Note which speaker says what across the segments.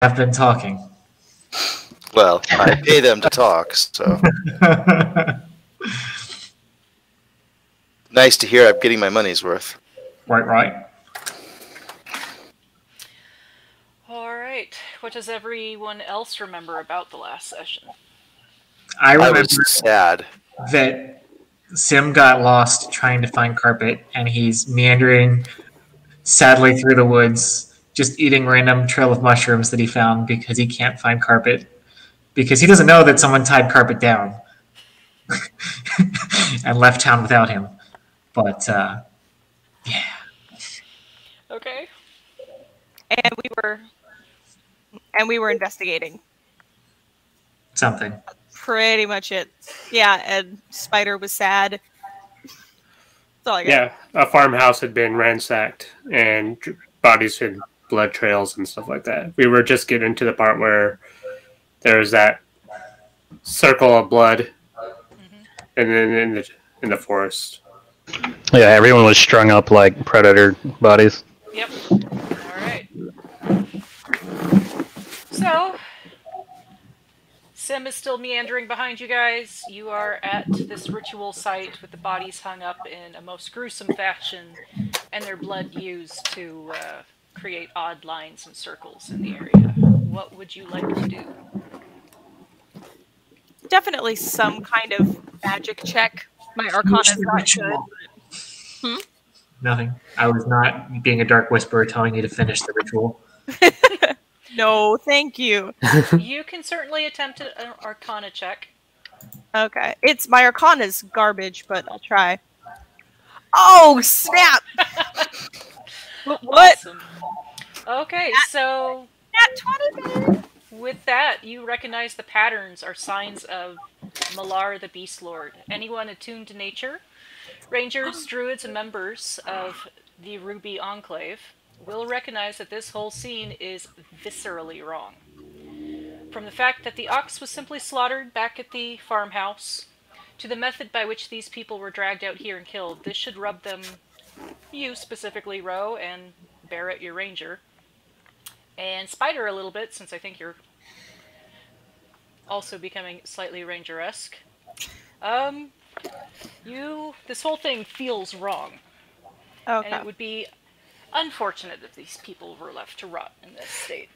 Speaker 1: have been talking.
Speaker 2: Well, I pay them to talk, so nice to hear I'm getting my money's worth.
Speaker 1: Right.
Speaker 3: Alright, what does everyone else remember about the last session?
Speaker 1: I remember
Speaker 2: was sad
Speaker 1: that Sim got lost trying to find carpet, and he's meandering sadly through the woods, just eating random trail of mushrooms that he found because he can't find carpet. Because he doesn't know that someone tied carpet down and left town without him. But, yeah.
Speaker 3: Okay.
Speaker 4: And we were investigating.
Speaker 1: Something.
Speaker 4: Pretty much it. Yeah, and Spider was sad. That's all I got.
Speaker 5: Yeah, a farmhouse had been ransacked, and bodies had blood trails and stuff like that. We were just getting to the part where there's that circle of blood, and then in the forest.
Speaker 6: Yeah, everyone was strung up like predator bodies.
Speaker 3: Yep. Alright. So, Sim is still meandering behind you guys. You are at this ritual site with the bodies hung up in a most gruesome fashion and their blood used to create odd lines and circles in the area. What would you like to do?
Speaker 4: Definitely some kind of magic check. My Arcana is not good.
Speaker 1: Nothing. I was not being a dark whisperer telling you to finish the ritual.
Speaker 4: No, thank you.
Speaker 3: You can certainly attempt an Arcana check.
Speaker 4: Okay. My Arcana's garbage, but I'll try. Oh, snap! What?
Speaker 3: Awesome. Okay, so
Speaker 4: Nat 20,
Speaker 3: with that, you recognize the patterns are signs of Malar the Beast Lord. Anyone attuned to nature, rangers, druids, and members of the Ruby Enclave will recognize that this whole scene is viscerally wrong. From the fact that the ox was simply slaughtered back at the farmhouse, to the method by which these people were dragged out here and killed, this should rub them, you specifically, Ro, and Barrett, your ranger, and Spider a little bit, since I think you're also becoming slightly ranger-esque. This whole thing feels wrong.
Speaker 4: Okay.
Speaker 3: And it would be unfortunate if these people were left to rot in this state.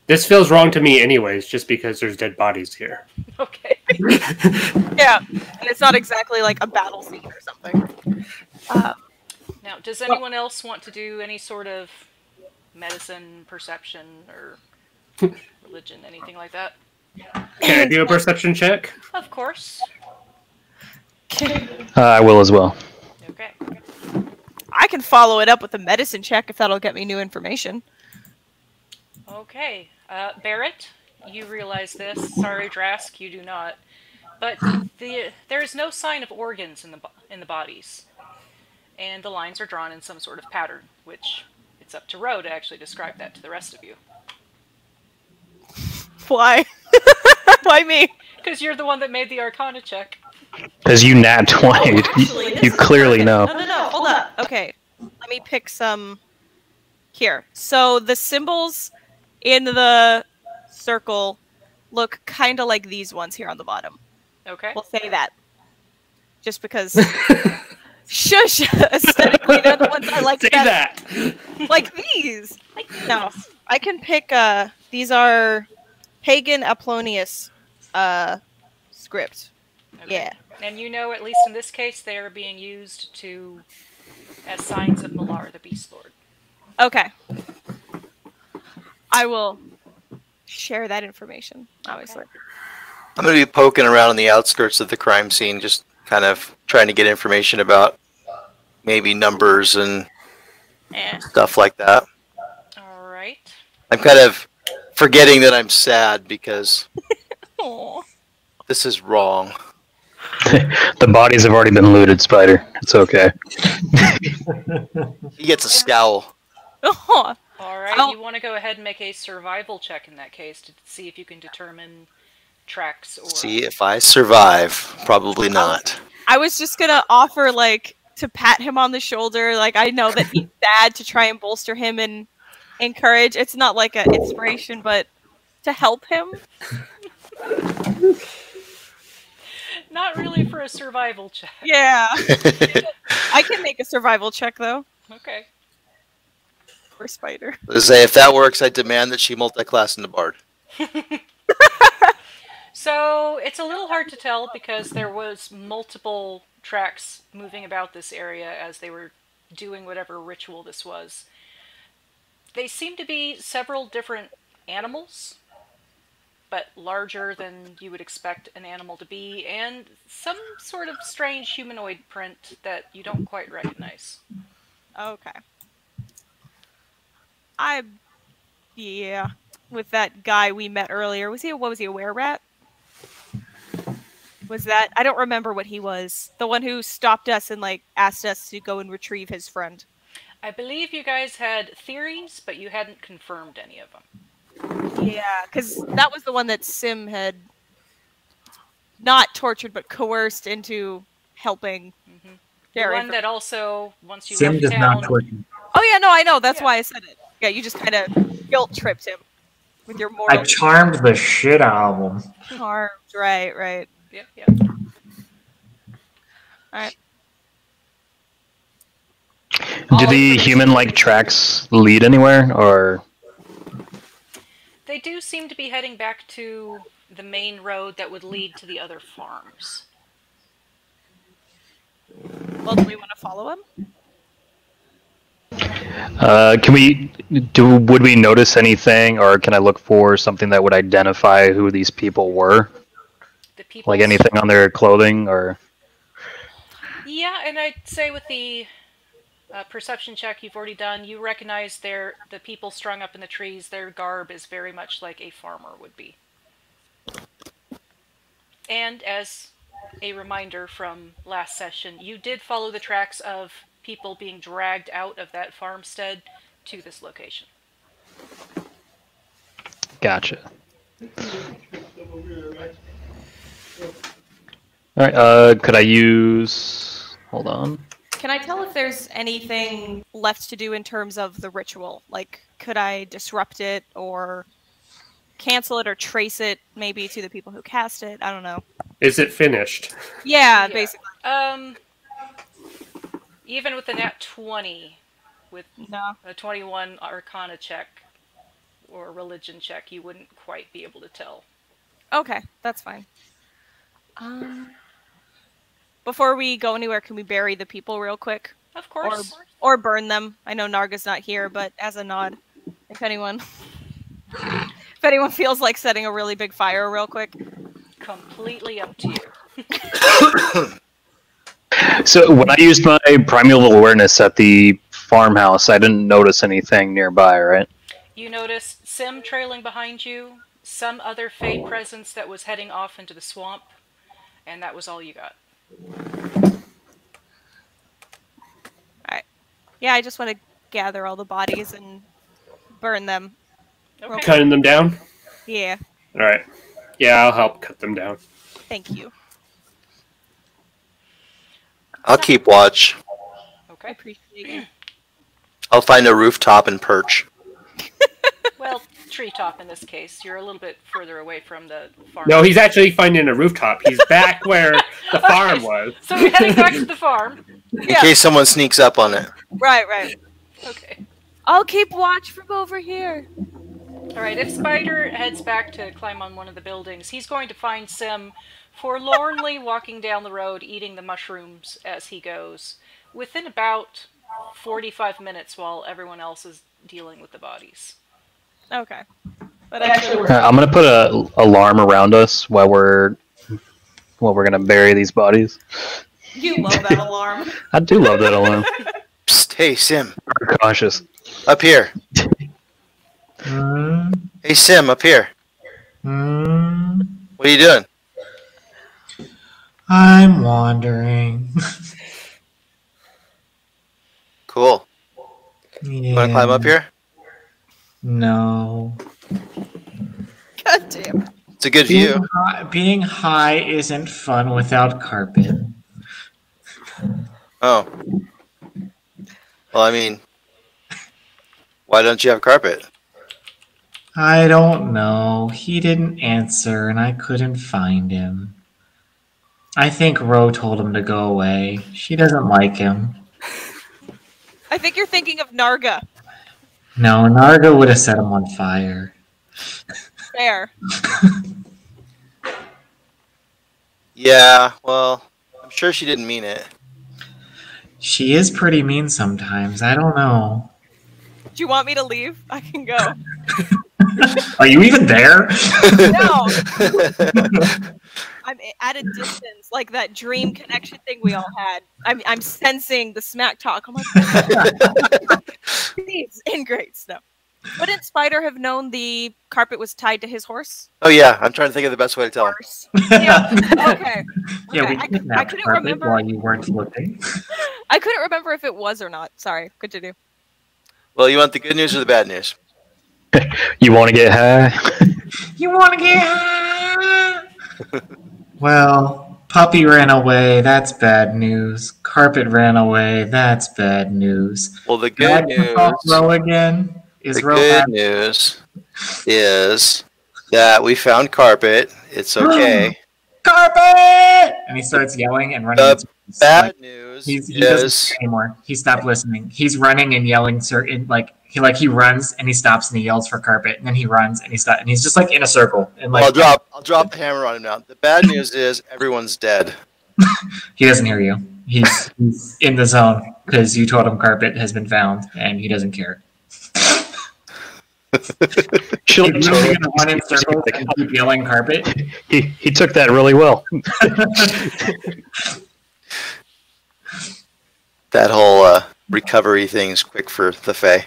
Speaker 5: This feels wrong to me anyways, just because there's dead bodies here.
Speaker 3: Okay.
Speaker 4: Yeah, and it's not exactly like a battle scene or something.
Speaker 3: Now, does anyone else want to do any sort of medicine, perception, or religion, anything like that?
Speaker 5: Can I do a perception check?
Speaker 3: Of course.
Speaker 6: I will as well.
Speaker 3: Okay.
Speaker 4: I can follow it up with a medicine check if that'll get me new information.
Speaker 3: Okay. Barrett, you realize this. Sorry, Drask, you do not. But there is no sign of organs in the bodies. And the lines are drawn in some sort of pattern, which it's up to Ro to actually describe that to the rest of you.
Speaker 4: Why? Why me?
Speaker 3: Because you're the one that made the Arcana check.
Speaker 6: Because you nat 20. You clearly know.
Speaker 4: No, hold up. Okay, let me pick some here. So the symbols in the circle look kind of like these ones here on the bottom.
Speaker 3: Okay.
Speaker 4: We'll say that. Just because... Shush! Aesthetically, they're the ones I like
Speaker 5: Say
Speaker 4: better.
Speaker 5: that!
Speaker 4: Like these! No, I can pick, these are Pagan Apollonius script.
Speaker 3: Okay.
Speaker 4: Yeah.
Speaker 3: And you know, at least in this case, they are being used as signs of Malar, the Beast Lord.
Speaker 4: Okay. I will share that information, obviously.
Speaker 3: Okay.
Speaker 2: I'm going to be poking around on the outskirts of the crime scene, just kind of trying to get information about maybe numbers and stuff like that.
Speaker 3: All right.
Speaker 2: I'm kind of forgetting that I'm sad because this is wrong.
Speaker 6: The bodies have already been looted, Spider. It's okay.
Speaker 2: He gets a scowl.
Speaker 4: Oh,
Speaker 3: All right. You want to go ahead and make a survival check in that case to see if you can determine tracks or...
Speaker 2: See if I survive. Probably not.
Speaker 4: I was just gonna offer, like, to pat him on the shoulder. Like, I know that he's sad, to try and bolster him in encourage. It's not like an inspiration, but to help him.
Speaker 3: Not really for a survival check.
Speaker 4: Yeah. I can make a survival check, though.
Speaker 3: Okay.
Speaker 4: For Spider.
Speaker 2: Let's say if that works, I demand that she multi-class into Bard.
Speaker 3: So it's a little hard to tell because there was multiple tracks moving about this area as they were doing whatever ritual this was. They seem to be several different animals, but larger than you would expect an animal to be, and some sort of strange humanoid print that you don't quite recognize.
Speaker 4: Okay. Yeah. With that guy we met earlier, what was he, a were-rat? Was that? I don't remember what he was. The one who stopped us and, like, asked us to go and retrieve his friend.
Speaker 3: I believe you guys had theories, but you hadn't confirmed any of them.
Speaker 4: Yeah, because that was the one that Sim had not tortured, but coerced into helping.
Speaker 3: Mm-hmm. The
Speaker 4: Jerry.
Speaker 3: one that also, once you
Speaker 1: Sim
Speaker 3: left
Speaker 1: does
Speaker 3: town...
Speaker 1: not torture.
Speaker 4: Oh yeah, no, I know. That's
Speaker 3: Yeah.
Speaker 4: why I said it. Yeah, you just kind of guilt-tripped him with your moral
Speaker 1: I charmed the shit out of him.
Speaker 4: charms. Right.
Speaker 3: Yeah.
Speaker 4: Alright.
Speaker 6: Do the human-like tracks lead anywhere, or?
Speaker 3: They do seem to be heading back to the main road that would lead to the other farms.
Speaker 4: Well, do we want to follow him?
Speaker 6: Would we notice anything, or can I look for something that would identify who these people were?
Speaker 3: The people,
Speaker 6: Like anything on their clothing, or?
Speaker 3: Yeah, and I'd say with the perception check you've already done, you recognize the people strung up in the trees. Their garb is very much like a farmer would be. And as a reminder from last session, you did follow the tracks of people being dragged out of that farmstead to this location.
Speaker 6: Gotcha. Alright, could I use... Hold on.
Speaker 4: Can I tell if there's anything left to do in terms of the ritual? Like, could I disrupt it or cancel it or trace it maybe to the people who cast it? I don't know.
Speaker 5: Is it finished?
Speaker 4: Yeah, basically.
Speaker 3: Even with the nat 20, with
Speaker 4: No.
Speaker 3: a 21 Arcana check or religion check, you wouldn't quite be able to tell.
Speaker 4: Okay, that's fine. Before we go anywhere, can we bury the people real quick?
Speaker 3: Of course.
Speaker 4: Or burn them? I know Narga's not here, but as a nod, if anyone feels like setting a really big fire real quick.
Speaker 3: Completely up to you.
Speaker 6: So when I used my primeval awareness at the farmhouse, I didn't notice anything nearby, right?
Speaker 3: You noticed Sim trailing behind you, some other Fey presence that was heading off into the swamp, and that was all you got.
Speaker 4: Alright. Yeah, I just want to gather all the bodies and burn them.
Speaker 3: Okay.
Speaker 5: Cutting them down?
Speaker 4: Yeah,
Speaker 5: Alright. Yeah, I'll help cut them down.
Speaker 4: thank you.
Speaker 2: I'll keep watch.
Speaker 4: I
Speaker 3: Okay.
Speaker 4: appreciate it.
Speaker 2: I'll find a rooftop and perch.
Speaker 3: Well, treetop in this case. You're a little bit further away from the farm.
Speaker 5: No, he's actually finding a rooftop. He's back where the farm was.
Speaker 3: So we're heading back to the farm.
Speaker 2: In case someone sneaks up on it.
Speaker 4: Right.
Speaker 3: Okay.
Speaker 4: I'll keep watch from over here.
Speaker 3: Alright, if Spider heads back to climb on one of the buildings, he's going to find Sim forlornly walking down the road, eating the mushrooms as he goes, within about 45 minutes while everyone else is dealing with the bodies.
Speaker 4: Okay. But actually,
Speaker 6: I'm gonna put a alarm around us while we're gonna bury these bodies.
Speaker 4: you love that alarm.
Speaker 6: I do love that alarm.
Speaker 2: Psst, hey, Sim.
Speaker 6: I'm cautious.
Speaker 2: Up here. Hey, Sim, up here. What are you doing?
Speaker 1: I'm wandering.
Speaker 2: Cool.
Speaker 1: Yeah.
Speaker 2: You want to climb up here?
Speaker 1: No.
Speaker 4: God damn it.
Speaker 2: It's a good view.
Speaker 1: Being high isn't fun without carpet.
Speaker 2: Oh. Well, I mean, Why don't you have carpet?
Speaker 1: I don't know. He didn't answer, and I couldn't find him. I think Ro told him to go away. She doesn't like him.
Speaker 4: I think you're thinking of Narga.
Speaker 1: No, Narga would have set him on fire.
Speaker 4: Fair.
Speaker 2: Yeah, well, I'm sure she didn't mean it.
Speaker 1: She is pretty mean sometimes. I don't know.
Speaker 4: Do you want me to leave? I can go.
Speaker 1: Are you even there?
Speaker 4: No. I'm at a distance, like that dream connection thing we all had. I'm sensing the smack talk. I'm like, please, ingrates. No. Wouldn't Spider have known the carpet was tied to his horse?
Speaker 2: Oh yeah, I'm trying to think of the best way to tell him.
Speaker 4: Yeah. Okay.
Speaker 1: Yeah, we
Speaker 4: I
Speaker 1: kidnapped
Speaker 4: couldn't
Speaker 1: Carpet
Speaker 4: remember.
Speaker 1: while you weren't looking.
Speaker 4: I couldn't remember if it was or not. Sorry. Continue.
Speaker 2: Well, you want the good news or the bad news?
Speaker 6: You want to get high?
Speaker 1: You want to get high? Well, Puppy ran away. That's bad news. Carpet ran away. That's bad news.
Speaker 2: Well, the good news.
Speaker 1: Ro again. Is
Speaker 2: The
Speaker 1: Ro
Speaker 2: good
Speaker 1: back?
Speaker 2: news is that we found carpet. It's okay.
Speaker 1: Carpet! And he starts yelling and running.
Speaker 2: The bad news
Speaker 1: He doesn't
Speaker 2: is
Speaker 1: care anymore. He stopped listening. He's running and yelling certain he runs and he stops and he yells for Carpet and then he runs and he stops and he's just like in a circle and like
Speaker 2: I'll drop the hammer on him now. The bad news is everyone's dead.
Speaker 1: he doesn't hear you. He's in the zone because you told him Carpet has been found and he doesn't care.
Speaker 6: She'll
Speaker 1: He's really gonna run in circles and keep yelling Carpet.
Speaker 6: He took that really well.
Speaker 2: That whole recovery thing is quick for the Fae.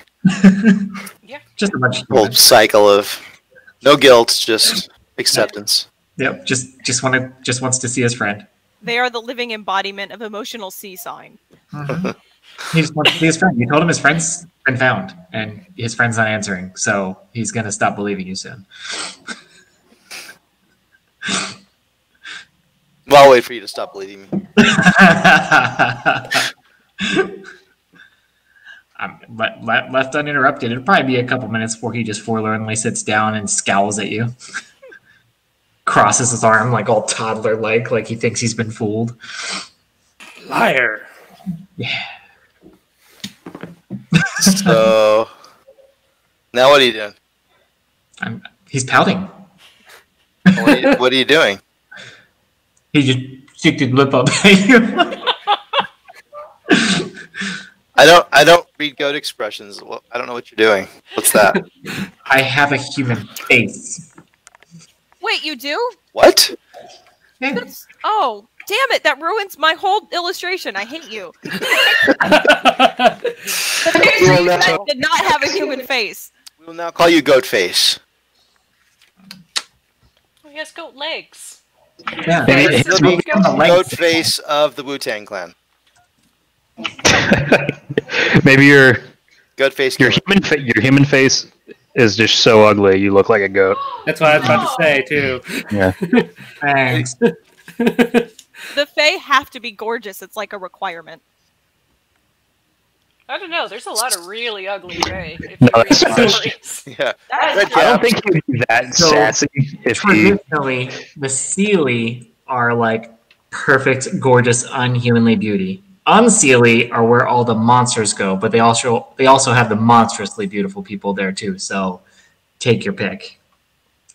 Speaker 3: Yeah.
Speaker 1: Just a bunch.
Speaker 2: Whole cycle of no guilt, just acceptance.
Speaker 1: Yep. Just wants to see his friend.
Speaker 4: They are the living embodiment of emotional seesawing.
Speaker 1: Mhm. He just wants to see his friend. You told him his friend's been found, and his friend's not answering, so he's gonna stop believing you soon.
Speaker 2: Well, I'll wait for you to stop believing me.
Speaker 1: Left uninterrupted, it'll probably be a couple minutes before he just forlornly sits down and scowls at you. Crosses his arm like all toddler-like, like he thinks he's been fooled.
Speaker 5: Liar.
Speaker 1: Yeah.
Speaker 2: So now what are you doing?
Speaker 1: He's pouting.
Speaker 2: What are you doing?
Speaker 1: He just sticked his lip up at you.
Speaker 2: I don't read goat expressions. Well, I don't know what you're doing. What's that?
Speaker 1: I have a human face.
Speaker 4: Wait, you do?
Speaker 2: What?
Speaker 1: Yeah.
Speaker 4: Oh, damn it! That ruins my whole illustration. I hate you. The picture you sent did not have a human face.
Speaker 2: We will now call you Goat Face.
Speaker 3: Oh, he has goat legs.
Speaker 1: Yeah.
Speaker 6: Maybe
Speaker 1: It's moving on the legs.
Speaker 2: Goat Face of the Wu-Tang Clan.
Speaker 6: Maybe your
Speaker 2: Goat Face.
Speaker 6: your human face is just so ugly you look like a goat.
Speaker 5: That's what I was about to say too.
Speaker 6: Yeah.
Speaker 1: Thanks.
Speaker 4: The Fae have to be gorgeous. It's like a requirement.
Speaker 3: I don't know. There's a lot of really ugly Fae. If
Speaker 6: No,
Speaker 3: you read
Speaker 6: that's fine.
Speaker 3: stories.
Speaker 2: Yeah.
Speaker 4: That
Speaker 2: Red
Speaker 4: is
Speaker 6: I don't
Speaker 2: cap.
Speaker 6: think he'd be that
Speaker 1: So,
Speaker 6: sassy if he.
Speaker 1: Traditionally, the Seelie are like perfect, gorgeous, unhumanly beauty. Unseelie are where all the monsters go, but they also have the monstrously beautiful people there too. So take your pick.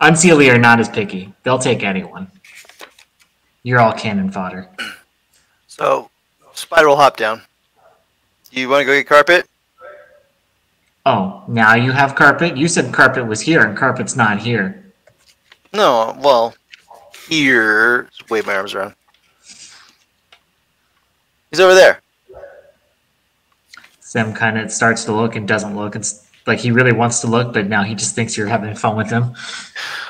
Speaker 1: Unseelie are not as picky. They'll take anyone. You're all cannon fodder.
Speaker 2: So, Spider will hop down. Do you want to go get carpet?
Speaker 1: Oh, now you have Carpet? You said Carpet was here, and Carpet's not here.
Speaker 2: No, well, here. Just wave my arms around. He's over there.
Speaker 1: Sam kind of starts to look and doesn't look. It's like he really wants to look, but now he just thinks you're having fun with him.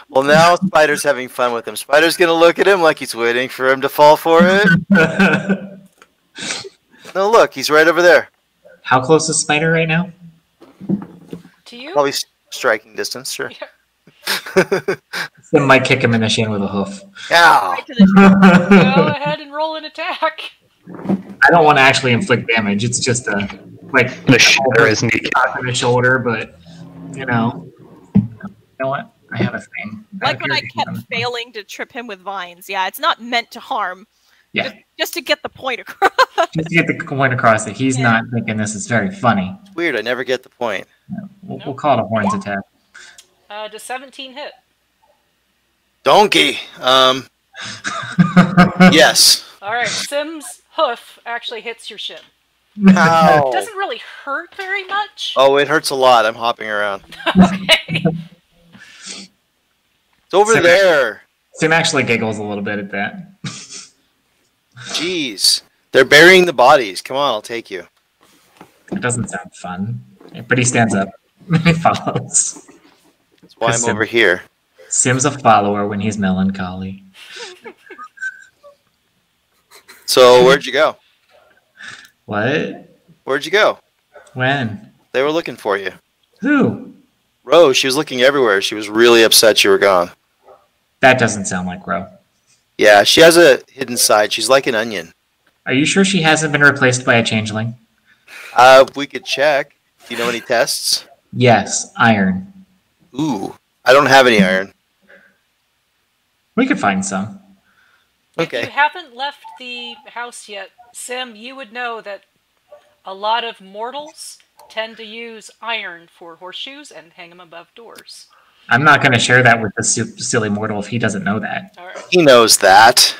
Speaker 2: Well, now Spider's having fun with him. Spider's gonna look at him like he's waiting for him to fall for it. No, look, he's right over there.
Speaker 1: How close is Spider right now?
Speaker 3: To you?
Speaker 2: Probably striking distance, sure.
Speaker 1: Sam might kick him in the shin with a hoof.
Speaker 2: Ow!
Speaker 4: Right to the
Speaker 3: Go ahead and roll an attack.
Speaker 1: I don't want to actually inflict damage. It's just a like
Speaker 6: Gonna shatter his kneecap.
Speaker 1: on his shoulder, but you know what? I have a thing.
Speaker 4: Like when I kept failing to trip him with vines. Yeah, it's not meant to harm.
Speaker 1: Yeah,
Speaker 4: Just to get the point across.
Speaker 1: just to get the point across that he's not thinking this is very funny.
Speaker 2: Weird, I never get the point.
Speaker 1: We'll call it a horns attack.
Speaker 3: Does 17 hit?
Speaker 2: Donkey. Yes.
Speaker 3: All right, Sim's hoof actually hits your shin.
Speaker 2: Ow.
Speaker 3: It doesn't really hurt very much.
Speaker 2: Oh, it hurts a lot. I'm hopping around.
Speaker 3: Okay.
Speaker 2: It's over there.
Speaker 1: Sim actually giggles a little bit at that.
Speaker 2: Jeez. They're burying the bodies. Come on, I'll take you.
Speaker 1: It doesn't sound fun. But he stands up. He follows.
Speaker 2: That's why I'm over here.
Speaker 1: Sim's a follower when he's melancholy.
Speaker 2: So, where'd you go?
Speaker 1: What?
Speaker 2: Where'd you go?
Speaker 1: When?
Speaker 2: They were looking for you.
Speaker 1: Who?
Speaker 2: Rose, she was looking everywhere. She was really upset you were gone.
Speaker 1: That doesn't sound like Ro.
Speaker 2: Yeah, she has a hidden side. She's like an onion.
Speaker 1: Are you sure she hasn't been replaced by a changeling?
Speaker 2: We could check. Do you know any tests?
Speaker 1: Yes, iron.
Speaker 2: Ooh, I don't have any iron.
Speaker 1: We could find some.
Speaker 3: If you
Speaker 2: Okay.
Speaker 3: haven't left the house yet, Sim, you would know that a lot of mortals tend to use iron for horseshoes and hang them above doors.
Speaker 1: I'm not going to share that with the silly mortal if he doesn't know that.
Speaker 3: All right.
Speaker 2: He knows that.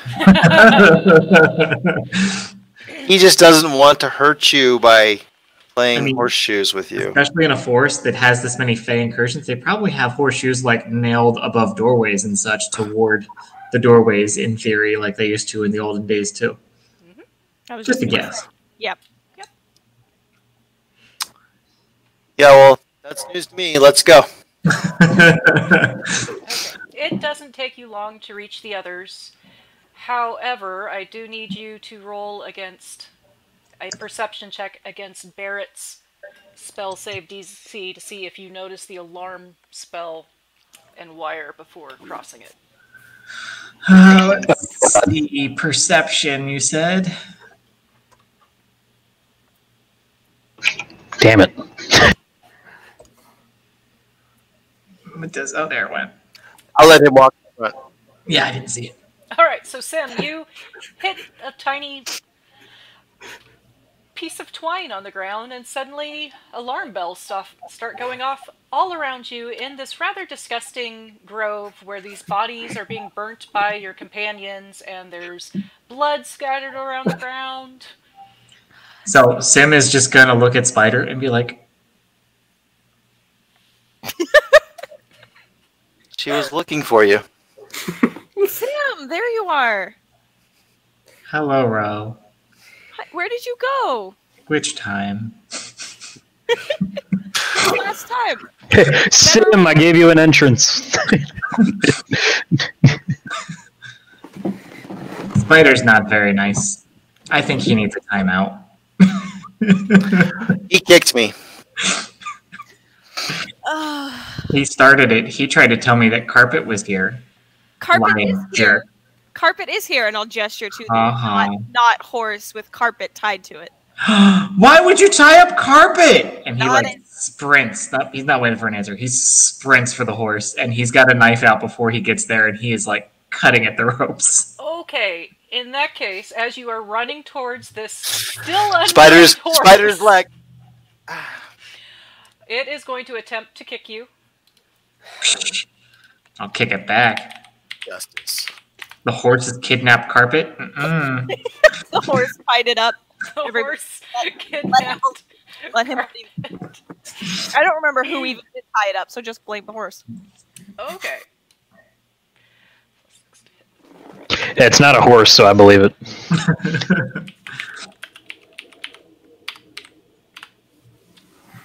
Speaker 2: He just doesn't want to hurt you by playing horseshoes with you.
Speaker 1: Especially in a forest that has this many Fey incursions, they probably have horseshoes like nailed above doorways and such to ward the doorways in theory, like they used to in the olden days too.
Speaker 4: I was
Speaker 1: Just a guess.
Speaker 4: Yep.
Speaker 2: Yeah, well, that's news to me. Let's go.
Speaker 3: Okay. It doesn't take you long to reach the others. However, I do need you to roll against a perception check against Barrett's spell save DC to see if you notice the alarm spell and wire before crossing it.
Speaker 1: Let's see. Perception, you said?
Speaker 6: Damn it.
Speaker 1: It does. Oh, there it went.
Speaker 2: I'll let him walk in front.
Speaker 1: Yeah, I didn't see it.
Speaker 3: All right, so Sim, you hit a tiny piece of twine on the ground, and suddenly alarm bells start going off all around you in this rather disgusting grove where these bodies are being burnt by your companions, and there's blood scattered around the ground.
Speaker 1: So Sim is just going to look at Spider and be like,
Speaker 2: She was looking for you.
Speaker 4: Sam, there you are.
Speaker 1: hello, Ro.
Speaker 4: Hi, where did you go?
Speaker 1: Which time?
Speaker 4: Last time.
Speaker 6: Sim, I gave you an entrance.
Speaker 1: Spider's not very nice. I think he needs a timeout.
Speaker 2: He kicked me.
Speaker 1: He started it. He tried to tell me that Carpet was here.
Speaker 4: Carpet
Speaker 1: Lying
Speaker 4: is
Speaker 1: jerk.
Speaker 4: here. Carpet is here, and I'll gesture to the
Speaker 1: Uh-huh.
Speaker 4: not horse with carpet tied to it.
Speaker 1: Why would you tie up Carpet? And he
Speaker 4: Not
Speaker 1: like
Speaker 4: it.
Speaker 1: sprints. He's not waiting for an answer. He sprints for the horse, and he's got a knife out before he gets there, and he is like cutting at the ropes.
Speaker 3: Okay, in that case, as you are running towards this still undead horse,
Speaker 2: Spider's leg.
Speaker 3: it is going to attempt to kick you.
Speaker 1: I'll kick it back.
Speaker 2: Justice.
Speaker 1: The horse has kidnapped Carpet. Mm-mm.
Speaker 4: The horse tied it up.
Speaker 3: The
Speaker 4: Everybody-
Speaker 3: horse
Speaker 4: Let him,
Speaker 3: kidnapped.
Speaker 4: let him. I don't remember who even did tie it up, so just blame the horse.
Speaker 3: Okay.
Speaker 6: It's not a horse, so I believe it.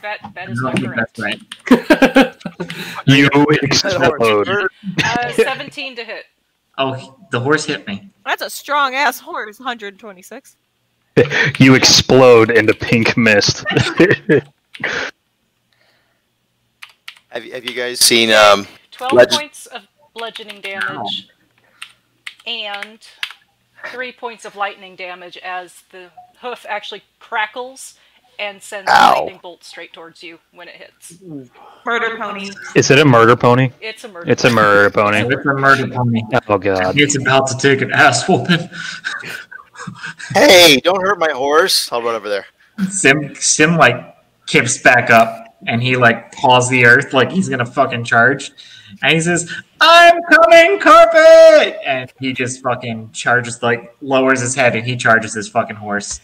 Speaker 3: That is
Speaker 1: I
Speaker 3: not
Speaker 1: don't think
Speaker 3: correct.
Speaker 1: that's right.
Speaker 6: You explode.
Speaker 3: 17 to hit.
Speaker 1: Oh, the horse hit me.
Speaker 4: That's a strong ass horse. 126.
Speaker 6: You explode into pink mist.
Speaker 2: Have you guys seen
Speaker 3: 12
Speaker 2: Legend-
Speaker 3: points of bludgeoning damage and 3 points of lightning damage as the hoof actually crackles and sends a
Speaker 2: Ow.
Speaker 3: lightning bolt straight towards you when it hits.
Speaker 4: Murder pony.
Speaker 6: Is it a murder pony?
Speaker 3: It's a murder.
Speaker 6: It's a murder pony.
Speaker 1: It's a murder pony.
Speaker 6: Oh god.
Speaker 1: It's about to take an ass whooping.
Speaker 2: Hey, don't hurt my horse. I'll run over there.
Speaker 1: Sim like kips back up and he like paws the earth like he's gonna fucking charge. And he says, "I'm coming, Carpet!" And he just fucking charges, like lowers his head and he charges his fucking horse.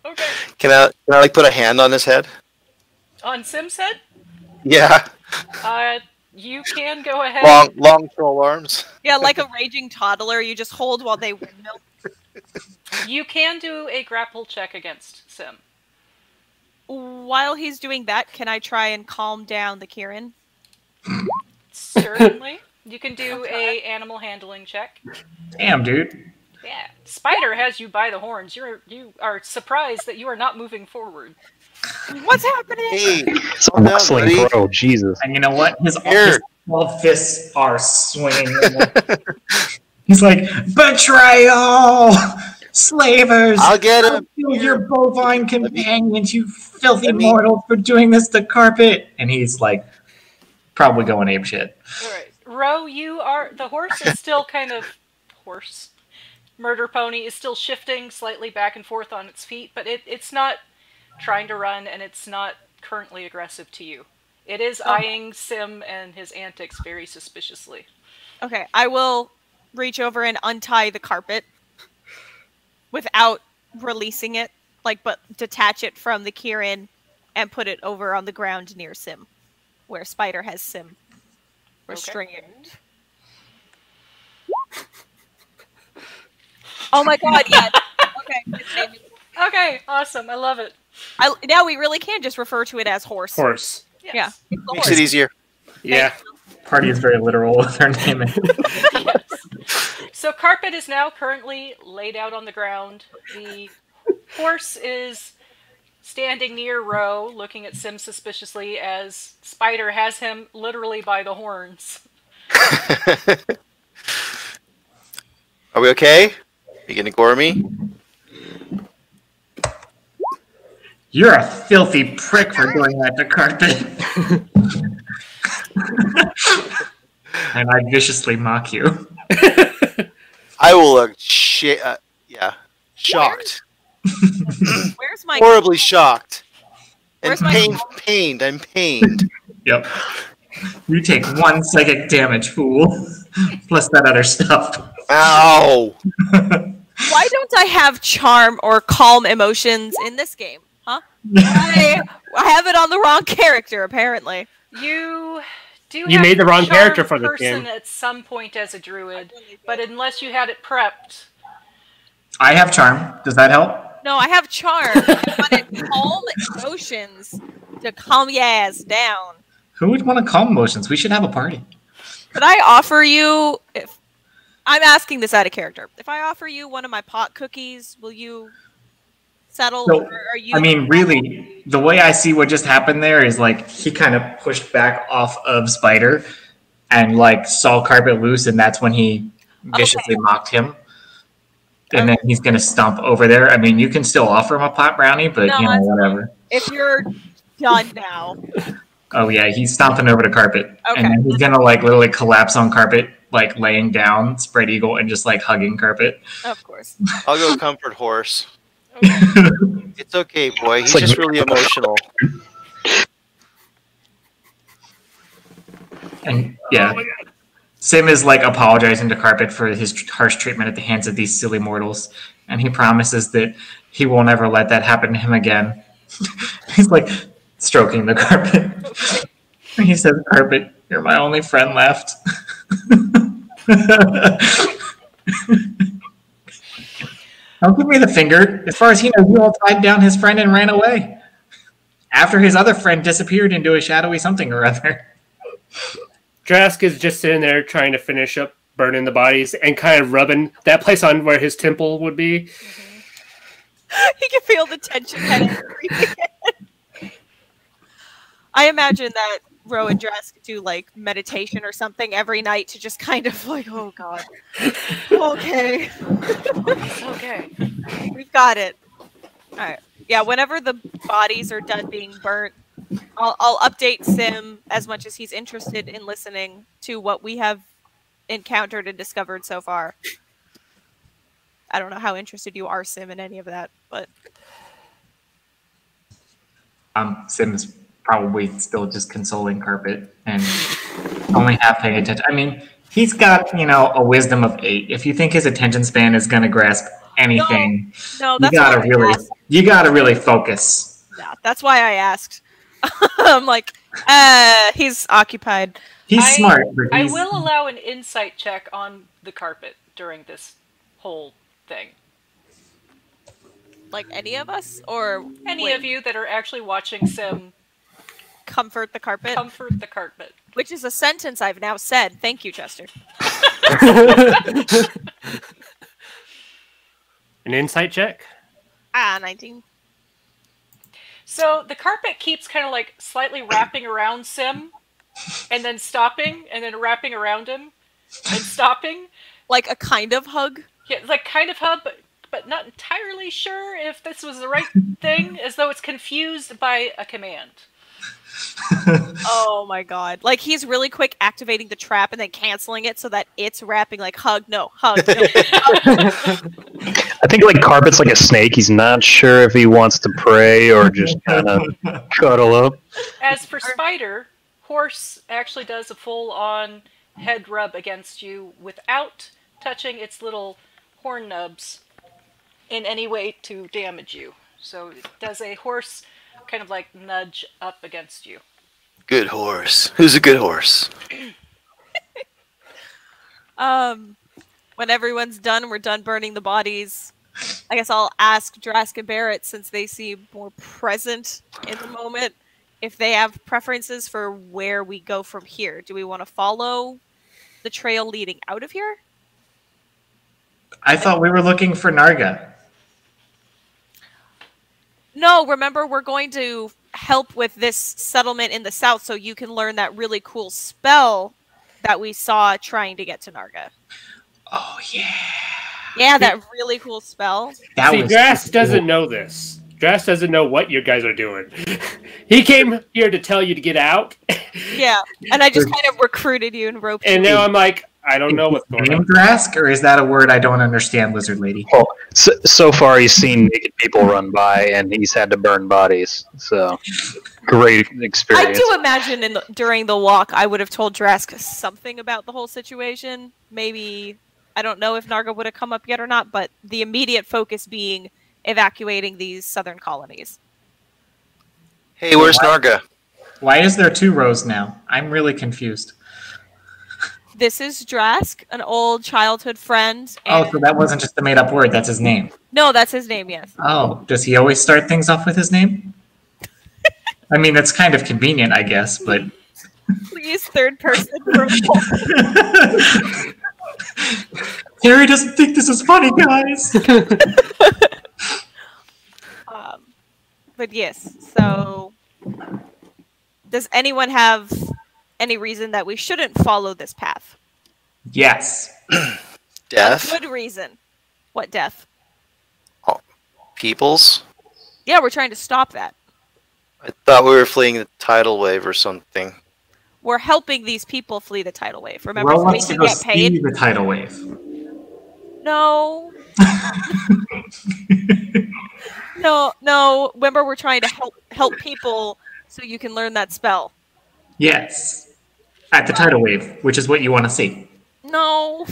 Speaker 3: Okay.
Speaker 2: Can I like put a hand on his head?
Speaker 3: On Sim's head,
Speaker 2: Yeah.
Speaker 3: you can go ahead.
Speaker 2: Long troll arms.
Speaker 4: Yeah, like a raging toddler, you just hold while they windmill.
Speaker 3: You can do a grapple check against Sim.
Speaker 4: While he's doing that, can I try and calm down the Kieran?
Speaker 3: Certainly. You can do a animal handling check.
Speaker 1: Damn, dude.
Speaker 3: Yeah. Spider has you by the horns. You are surprised that you are not moving forward.
Speaker 4: What's happening?
Speaker 2: Hey,
Speaker 6: It's a
Speaker 2: calm down,
Speaker 6: wrestling
Speaker 2: buddy.
Speaker 6: pro, Jesus.
Speaker 1: And you know what? His
Speaker 2: Here.
Speaker 1: 12 fists are swinging. He's like, "Betrayal! Slavers!
Speaker 2: I'll get him.
Speaker 1: Kill your bovine companions, you filthy
Speaker 2: Let me-
Speaker 1: mortals, for doing this to Carpet!" And he's like, probably going apeshit.
Speaker 3: Alright. Ro, the horse is still kind of Murder pony is still shifting slightly back and forth on its feet, but it's not trying to run and it's not currently aggressive to you. It is eyeing Sim and his antics very suspiciously.
Speaker 4: Okay, I will reach over and untie the carpet without releasing it, but detach it from the Kieran and put it over on the ground near Sim, where Spider has Sim restrained. Oh my god, yes. Okay.
Speaker 3: Okay, awesome. I love it.
Speaker 4: Now we really can just refer to it as horse.
Speaker 5: Horse.
Speaker 3: Yes.
Speaker 4: Yeah. It's the
Speaker 2: Makes
Speaker 4: horse.
Speaker 2: it easier.
Speaker 5: Yeah.
Speaker 1: Party is very literal with their naming.
Speaker 3: Yes. So Carpet is now currently laid out on the ground. The horse is standing near Ro, looking at Sim suspiciously as Spider has him literally by the horns.
Speaker 2: Are we okay? You gonna gore me?
Speaker 1: You're a filthy prick for doing that to Carpet. And I viciously mock you.
Speaker 2: I will look shocked.
Speaker 4: Where's my
Speaker 2: Horribly shocked. And
Speaker 4: Where's my-
Speaker 2: pained. I'm pained.
Speaker 1: Yep. You take 1 psychic damage, fool. Plus that other stuff.
Speaker 2: Ow!
Speaker 4: Why don't I have charm or calm emotions in this game? Huh? I have it on the wrong character, apparently.
Speaker 3: You do
Speaker 5: You
Speaker 3: have
Speaker 5: made the wrong
Speaker 3: charm
Speaker 5: character for this
Speaker 3: person
Speaker 5: game.
Speaker 3: at some point as a druid, but unless you had it prepped,
Speaker 1: I have charm. Does that help?
Speaker 4: No, I have charm. I wanted calm emotions to calm your ass down.
Speaker 1: Who would want to calm emotions? We should have a party.
Speaker 4: Could I offer you, if I'm asking this out of character, if I offer you one of my pot cookies, will you settle?
Speaker 1: So,
Speaker 4: or are you?
Speaker 1: I mean, really, the way I see what just happened there is like he kind of pushed back off of Spider and like saw Carpet loose, and that's when he viciously mocked him. And then he's gonna stomp over there. I mean, you can still offer him a pot brownie, but
Speaker 4: No,
Speaker 1: you know,
Speaker 4: that's-
Speaker 1: whatever.
Speaker 4: If you're done now,
Speaker 1: Oh yeah, he's stomping over to Carpet,
Speaker 4: Okay.
Speaker 1: and then he's gonna like literally collapse on Carpet, like laying down, spread eagle, and just like hugging Carpet.
Speaker 4: of course.
Speaker 2: I'll go comfort horse.
Speaker 3: okay.
Speaker 2: It's okay, boy. He's
Speaker 6: It's like-
Speaker 2: just really emotional.
Speaker 1: And yeah, Sim is like apologizing to Carpet for his harsh treatment at the hands of these silly mortals, and he promises that he won't ever let that happen to him again. He's like stroking the carpet. And he says, "Carpet, you're my only friend left." Don't give me the finger. As far as he knows, you all tied down his friend and ran away. After his other friend disappeared into a shadowy something or other.
Speaker 5: Drask is just sitting there trying to finish up burning the bodies and kind of rubbing that place on where his temple would be.
Speaker 4: He can feel the tension kind of creeping in. I imagine that Ro and Drask do like meditation or something every night to just kind of like, oh god. Okay.
Speaker 3: It's okay.
Speaker 4: We've got it. Alright. Yeah, whenever the bodies are done being burnt, I'll update Sim as much as he's interested in listening to what we have encountered and discovered so far. I don't know how interested you are, Sim, in any of that, but
Speaker 1: Sim's probably still just consoling Carpet and only half paying attention. I mean, he's got, a wisdom of 8. If you think his attention span is going to grasp anything,
Speaker 4: no,
Speaker 1: you
Speaker 4: that's
Speaker 1: gotta
Speaker 4: why I
Speaker 1: really,
Speaker 4: asked.
Speaker 1: you gotta really focus.
Speaker 4: Yeah, that's why I asked. I'm like, he's occupied.
Speaker 1: He's smart, but
Speaker 3: I
Speaker 1: he's,
Speaker 3: will allow an insight check on the Carpet during this whole thing.
Speaker 4: Like any of us, or
Speaker 3: Any of you that are actually watching Sim
Speaker 4: comfort the Carpet,
Speaker 3: comfort the Carpet.
Speaker 4: which is a sentence I've now said. Thank you, Chester.
Speaker 5: An insight check?
Speaker 4: 19.
Speaker 3: So the Carpet keeps kind of like slightly wrapping around Sim, and then stopping, and then wrapping around him, and stopping.
Speaker 4: Like a kind of hug?
Speaker 3: Yeah, like kind of hug, but not entirely sure if this was the right thing, as though it's confused by a command.
Speaker 4: Oh my god. Like he's really quick activating the trap and then canceling it so that it's wrapping like hug, no, hug, no.
Speaker 6: I think like Carpet's like a snake. He's not sure if he wants to pray or just kind of cuddle up.
Speaker 3: As for Spider, Horse actually does a full-on head rub against you without touching its little horn nubs in any way to damage you. So it does a horse kind of like nudge up against you.
Speaker 2: Good horse. Who's a good horse?
Speaker 4: When everyone's done, we're done burning the bodies. I guess I'll ask Drask and Barrett, since they seem more present in the moment, if they have preferences for where we go from here. Do we want to follow the trail leading out of here?
Speaker 1: I thought we were looking for Narga.
Speaker 4: No, remember, we're going to help with this settlement in the south so you can learn that really cool spell that we saw trying to get to Narga.
Speaker 1: Oh, yeah.
Speaker 4: Yeah, that really cool spell.
Speaker 1: That
Speaker 5: See,
Speaker 1: was
Speaker 5: Drast
Speaker 1: cool.
Speaker 5: doesn't know this. Drast doesn't know what you guys are doing. He came here to tell you to get out.
Speaker 4: Yeah, and I just kind of recruited you and roped
Speaker 5: And
Speaker 4: you.
Speaker 5: now I'm like, I don't know what's going
Speaker 1: Name
Speaker 5: on.
Speaker 1: Drask, or is that a word I don't understand, Lizard Lady?
Speaker 6: Well, so far he's seen naked people run by and he's had to burn bodies. So great
Speaker 4: I
Speaker 6: experience.
Speaker 4: do imagine during the walk, I would have told Drask something about the whole situation. Maybe, I don't know if Narga would have come up yet or not, but the immediate focus being evacuating these southern colonies.
Speaker 2: Hey, where's Narga?
Speaker 1: Why is there 2 rows now? I'm really confused.
Speaker 4: This is Drask, an old childhood friend.
Speaker 1: Oh, so that wasn't just a made-up word. That's his name.
Speaker 4: No, that's his name, yes.
Speaker 1: Oh, does he always start things off with his name? I mean, that's kind of convenient, I guess, but...
Speaker 4: Please, third person.
Speaker 1: Harry doesn't think this is funny, guys!
Speaker 4: But yes, so... Does anyone have any reason that we shouldn't follow this path?
Speaker 1: Yes.
Speaker 2: Death?
Speaker 4: A good reason. What death?
Speaker 2: Peoples?
Speaker 4: Yeah, we're trying to stop that.
Speaker 2: I thought we were fleeing the tidal wave or something.
Speaker 4: We're helping these people flee the tidal wave. Remember,
Speaker 1: Ro
Speaker 4: so we
Speaker 1: wants to
Speaker 4: can
Speaker 1: go
Speaker 4: get paid?
Speaker 1: see the tidal wave.
Speaker 4: No. No. Remember, we're trying to help people so you can learn that spell.
Speaker 1: Yes. At the tidal wave, which is what you want to see.
Speaker 4: No.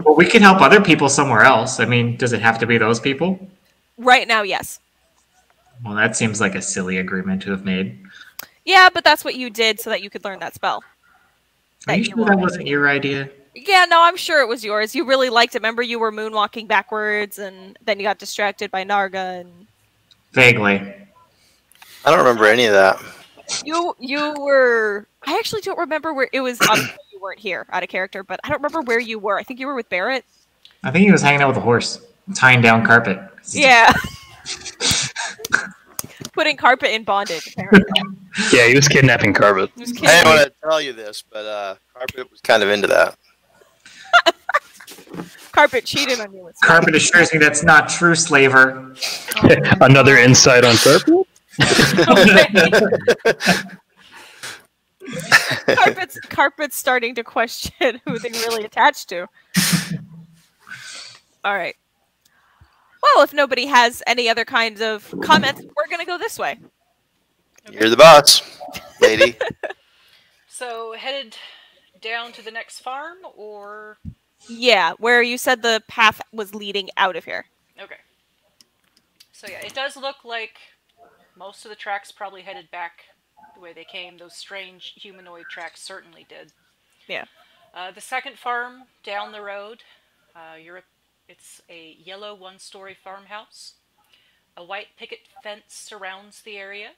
Speaker 1: Well, we can help other people somewhere else. I mean, does it have to be those people?
Speaker 4: Right now, yes.
Speaker 1: Well, that seems like a silly agreement to have made.
Speaker 4: Yeah, but that's what you did so that you could learn that spell.
Speaker 1: Are you sure that wasn't your idea?
Speaker 4: Yeah, no, I'm sure it was yours. You really liked it. Remember, you were moonwalking backwards, and then you got distracted by Narga. And
Speaker 1: Vaguely.
Speaker 2: I don't remember any of that.
Speaker 4: you were. I actually don't remember where it was. Obviously, you weren't here, out of character, but I don't remember where you were. I think you were with Barrett.
Speaker 1: I think he was hanging out with a horse, tying down Carpet.
Speaker 4: Yeah. Putting Carpet in bondage, apparently.
Speaker 6: Yeah, he was kidnapping Carpet.
Speaker 4: He was
Speaker 2: I
Speaker 4: kidding.
Speaker 2: didn't want to tell you this, but Carpet was kind of into that.
Speaker 4: Carpet cheated on you with
Speaker 1: Carpet assures me that's not true, Slaver.
Speaker 6: Another insight on Carpet?
Speaker 4: Carpet's starting to question who they're really attached to. All right. Well, if nobody has any other kinds of comments, we're gonna go this way.
Speaker 2: You're the boss, lady.
Speaker 3: So headed down to the next farm, or
Speaker 4: Yeah, where you said the path was leading out of here.
Speaker 3: okay. So yeah, it does look like most of the tracks probably headed back the way they came. Those strange humanoid tracks certainly did.
Speaker 4: Yeah.
Speaker 3: The second farm down the road, it's a yellow one-story farmhouse. A white picket fence surrounds the area,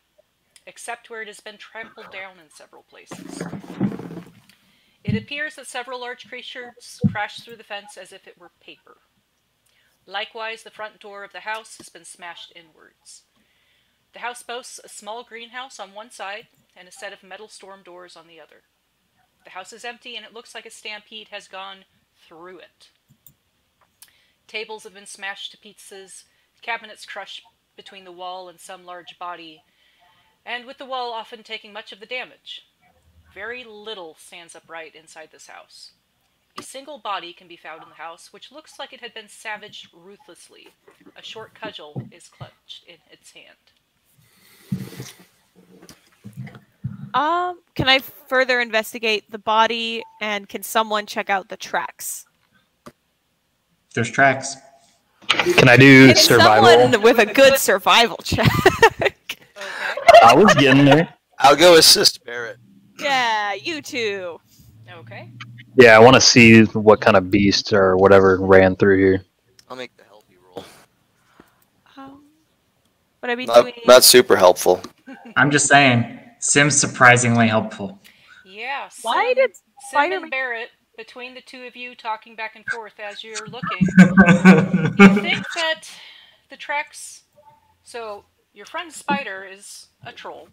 Speaker 3: except where it has been trampled down in several places. It appears that several large creatures crashed through the fence as if it were paper. Likewise, the front door of the house has been smashed inwards. The house boasts a small greenhouse on one side and a set of metal storm doors on the other. The house is empty and it looks like a stampede has gone through it. Tables have been smashed to pieces, cabinets crushed between the wall and some large body, and with the wall often taking much of the damage. Very little stands upright inside this house. A single body can be found in the house, which looks like it had been savaged ruthlessly. A short cudgel is clutched in its hand.
Speaker 4: Can I further investigate the body, and can someone check out the tracks?
Speaker 1: There's tracks.
Speaker 6: Can I do
Speaker 4: Can
Speaker 6: survival?
Speaker 4: someone with a good survival check?
Speaker 3: Okay.
Speaker 6: I was getting there.
Speaker 2: I'll go assist Barrett.
Speaker 4: Yeah, you two.
Speaker 3: Okay.
Speaker 6: Yeah, I want to see what kind of beast or whatever ran through here.
Speaker 2: I'll make the healthy roll.
Speaker 4: Would I be doing?
Speaker 2: Not super helpful.
Speaker 1: I'm just saying, Sim's surprisingly helpful.
Speaker 3: Yeah.
Speaker 4: Why did
Speaker 3: Sim
Speaker 4: Spider-Man?
Speaker 3: and Barrett, between the two of you talking back and forth as you're looking, you think that the tracks... So, your friend Spider is a troll,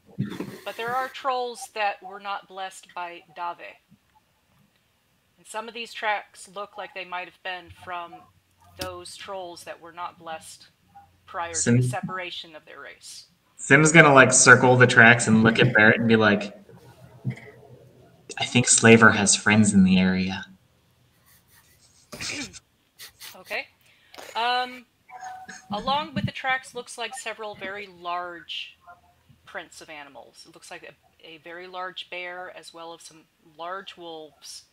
Speaker 3: but there are trolls that were not blessed by Dave. And some of these tracks look like they might have been from those trolls that were not blessed prior to the separation of their race.
Speaker 1: Sim's gonna like circle the tracks and look at Barrett and be like, I think Slaver has friends in the area.
Speaker 3: Okay. Along with the tracks looks like several very large prints of animals. It looks like a very large bear as well as some large wolves.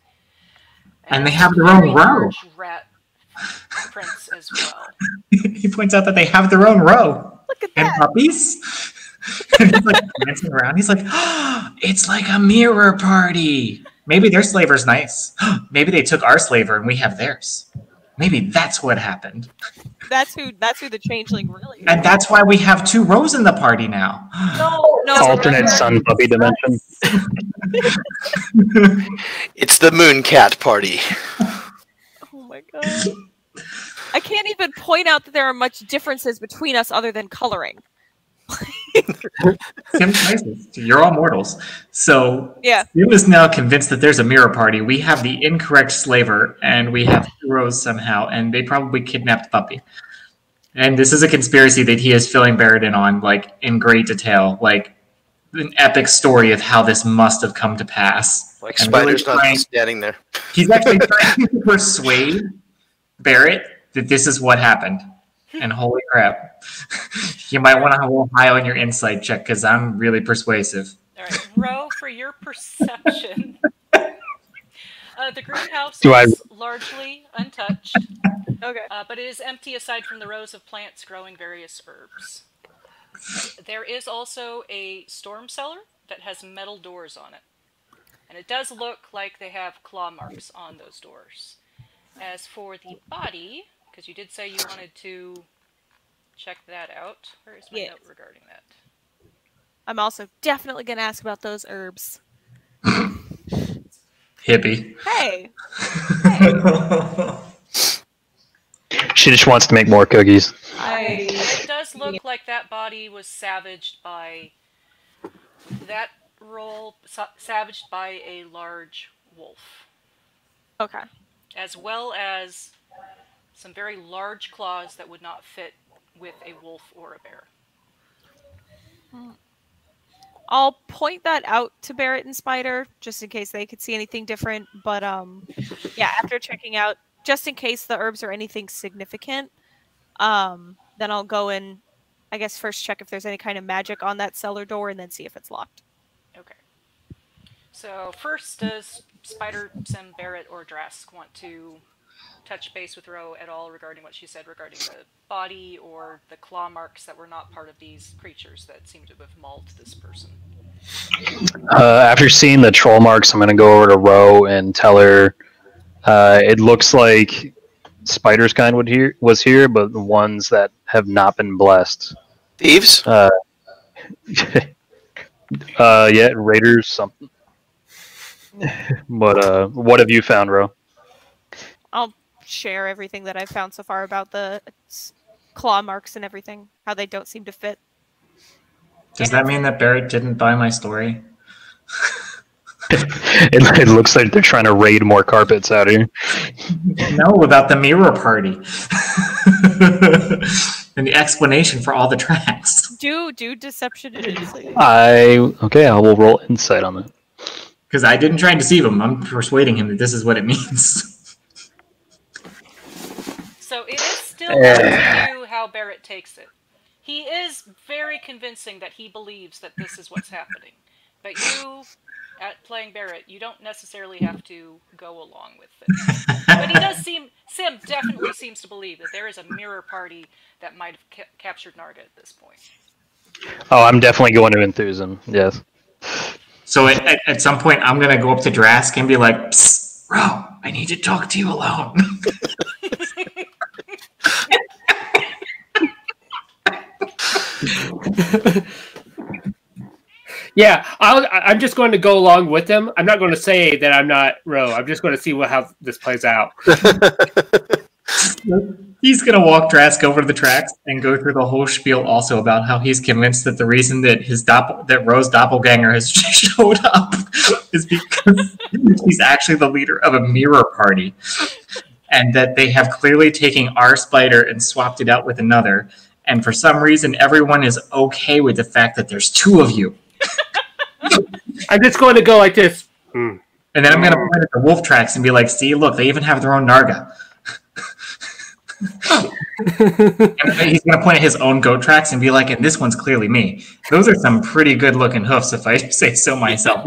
Speaker 1: And they have their own row.
Speaker 3: Large rat prints as well.
Speaker 1: He points out that they have their own row.
Speaker 4: Look at
Speaker 1: And
Speaker 4: that.
Speaker 1: puppies. And he's like dancing around. He's like, oh, it's like a mirror party. Maybe their slaver's nice. Maybe they took our slaver and we have theirs. Maybe that's what happened.
Speaker 4: That's who the changeling really is.
Speaker 1: And that's why we have two rows in the party now.
Speaker 4: No.
Speaker 6: Alternate Sun Puppy dimension.
Speaker 2: It's the Moon Cat party.
Speaker 4: Oh my god. I can't even point out that there are much differences between us other than coloring.
Speaker 1: Sim's nicest. You're all mortals. So
Speaker 4: Yeah.
Speaker 1: Sim is now convinced that there's a mirror party. We have the incorrect slaver, and we have two rows somehow, and they probably kidnapped Puppy. And this is a conspiracy that he is filling Barrett in on, like, in great detail. Like, an epic story of how this must have come to pass.
Speaker 2: Like
Speaker 1: And
Speaker 2: Spider's
Speaker 1: really
Speaker 2: not
Speaker 1: trying-
Speaker 2: just standing there.
Speaker 1: He's actually trying to persuade Barrett that this is what happened. And holy crap. You might want to roll high on your insight check, because I'm really persuasive.
Speaker 3: All right, Ro, for your perception, the greenhouse
Speaker 6: Do I-
Speaker 3: is largely untouched,
Speaker 4: Okay.
Speaker 3: but it is empty aside from the rows of plants growing various herbs. There is also a storm cellar that has metal doors on it, and it does look like they have claw marks on those doors. As for the body, because you did say you wanted to check that out, where is my
Speaker 4: Yes.
Speaker 3: note regarding that?
Speaker 4: I'm also definitely gonna ask about those herbs.
Speaker 1: Hippie.
Speaker 4: Hey.
Speaker 6: She just wants to make more cookies.
Speaker 3: It does look like that body was savaged by savaged by a large wolf,
Speaker 4: Okay.
Speaker 3: as well as some very large claws that would not fit with a wolf or a bear.
Speaker 4: I'll point that out to Barrett and Spider, just in case they could see anything different. But yeah, after checking out, just in case the herbs are anything significant, then I'll go and, I guess, first check if there's any kind of magic on that cellar door, and then see if it's locked.
Speaker 3: Okay. So first, does Spider, Sim, Barrett, or Drask want to touch base with Ro at all regarding what she said regarding the body or the claw marks that were not part of these creatures that seem to have mauled this person?
Speaker 6: After seeing the troll marks, I'm going to go over to Ro and tell her it looks like Spider's kind was here, but the ones that have not been blessed.
Speaker 2: Thieves?
Speaker 6: Yeah, raiders, something. But what have you found, Ro?
Speaker 4: I'll share everything that I've found so far about the claw marks and everything, how they don't seem to fit.
Speaker 1: Does that mean that Barrett didn't buy my story?
Speaker 6: It looks like they're trying to raid more carpets out here.
Speaker 1: No, about the mirror party. And the explanation for all the tracks.
Speaker 4: Do deception and insight.
Speaker 6: I will roll insight on that.
Speaker 1: Because I didn't try and deceive him. I'm persuading him that this is what it means.
Speaker 3: So it is still up to you how Barrett takes it. He is very convincing that he believes that this is what's happening. But you, at playing Barrett, you don't necessarily have to go along with it. But he does Sim definitely seems to believe that there is a mirror party that might have captured Narga at this point.
Speaker 6: Oh, I'm definitely going to enthuse him, yes.
Speaker 1: So at some point, I'm going to go up to Drask and be like, "Psst, Ro, I need to talk to you alone."
Speaker 5: Yeah, I'm just going to go along with them. I'm not going to say that I'm not Ro. I'm just going to see how this plays out.
Speaker 1: He's going to walk Drask over to the tracks and go through the whole spiel also about how he's convinced that the reason that that Ro's doppelganger has showed up is because he's actually the leader of a mirror party. And that they have clearly taken our spider and swapped it out with another. And for some reason, everyone is okay with the fact that there's two of you.
Speaker 5: I'm just going to go like this.
Speaker 1: And then I'm going to point at the wolf tracks and be like, see, look, they even have their own Narga. And he's going to point at his own goat tracks and be like, and this one's clearly me. Those are some pretty good looking hoofs, if I say so myself.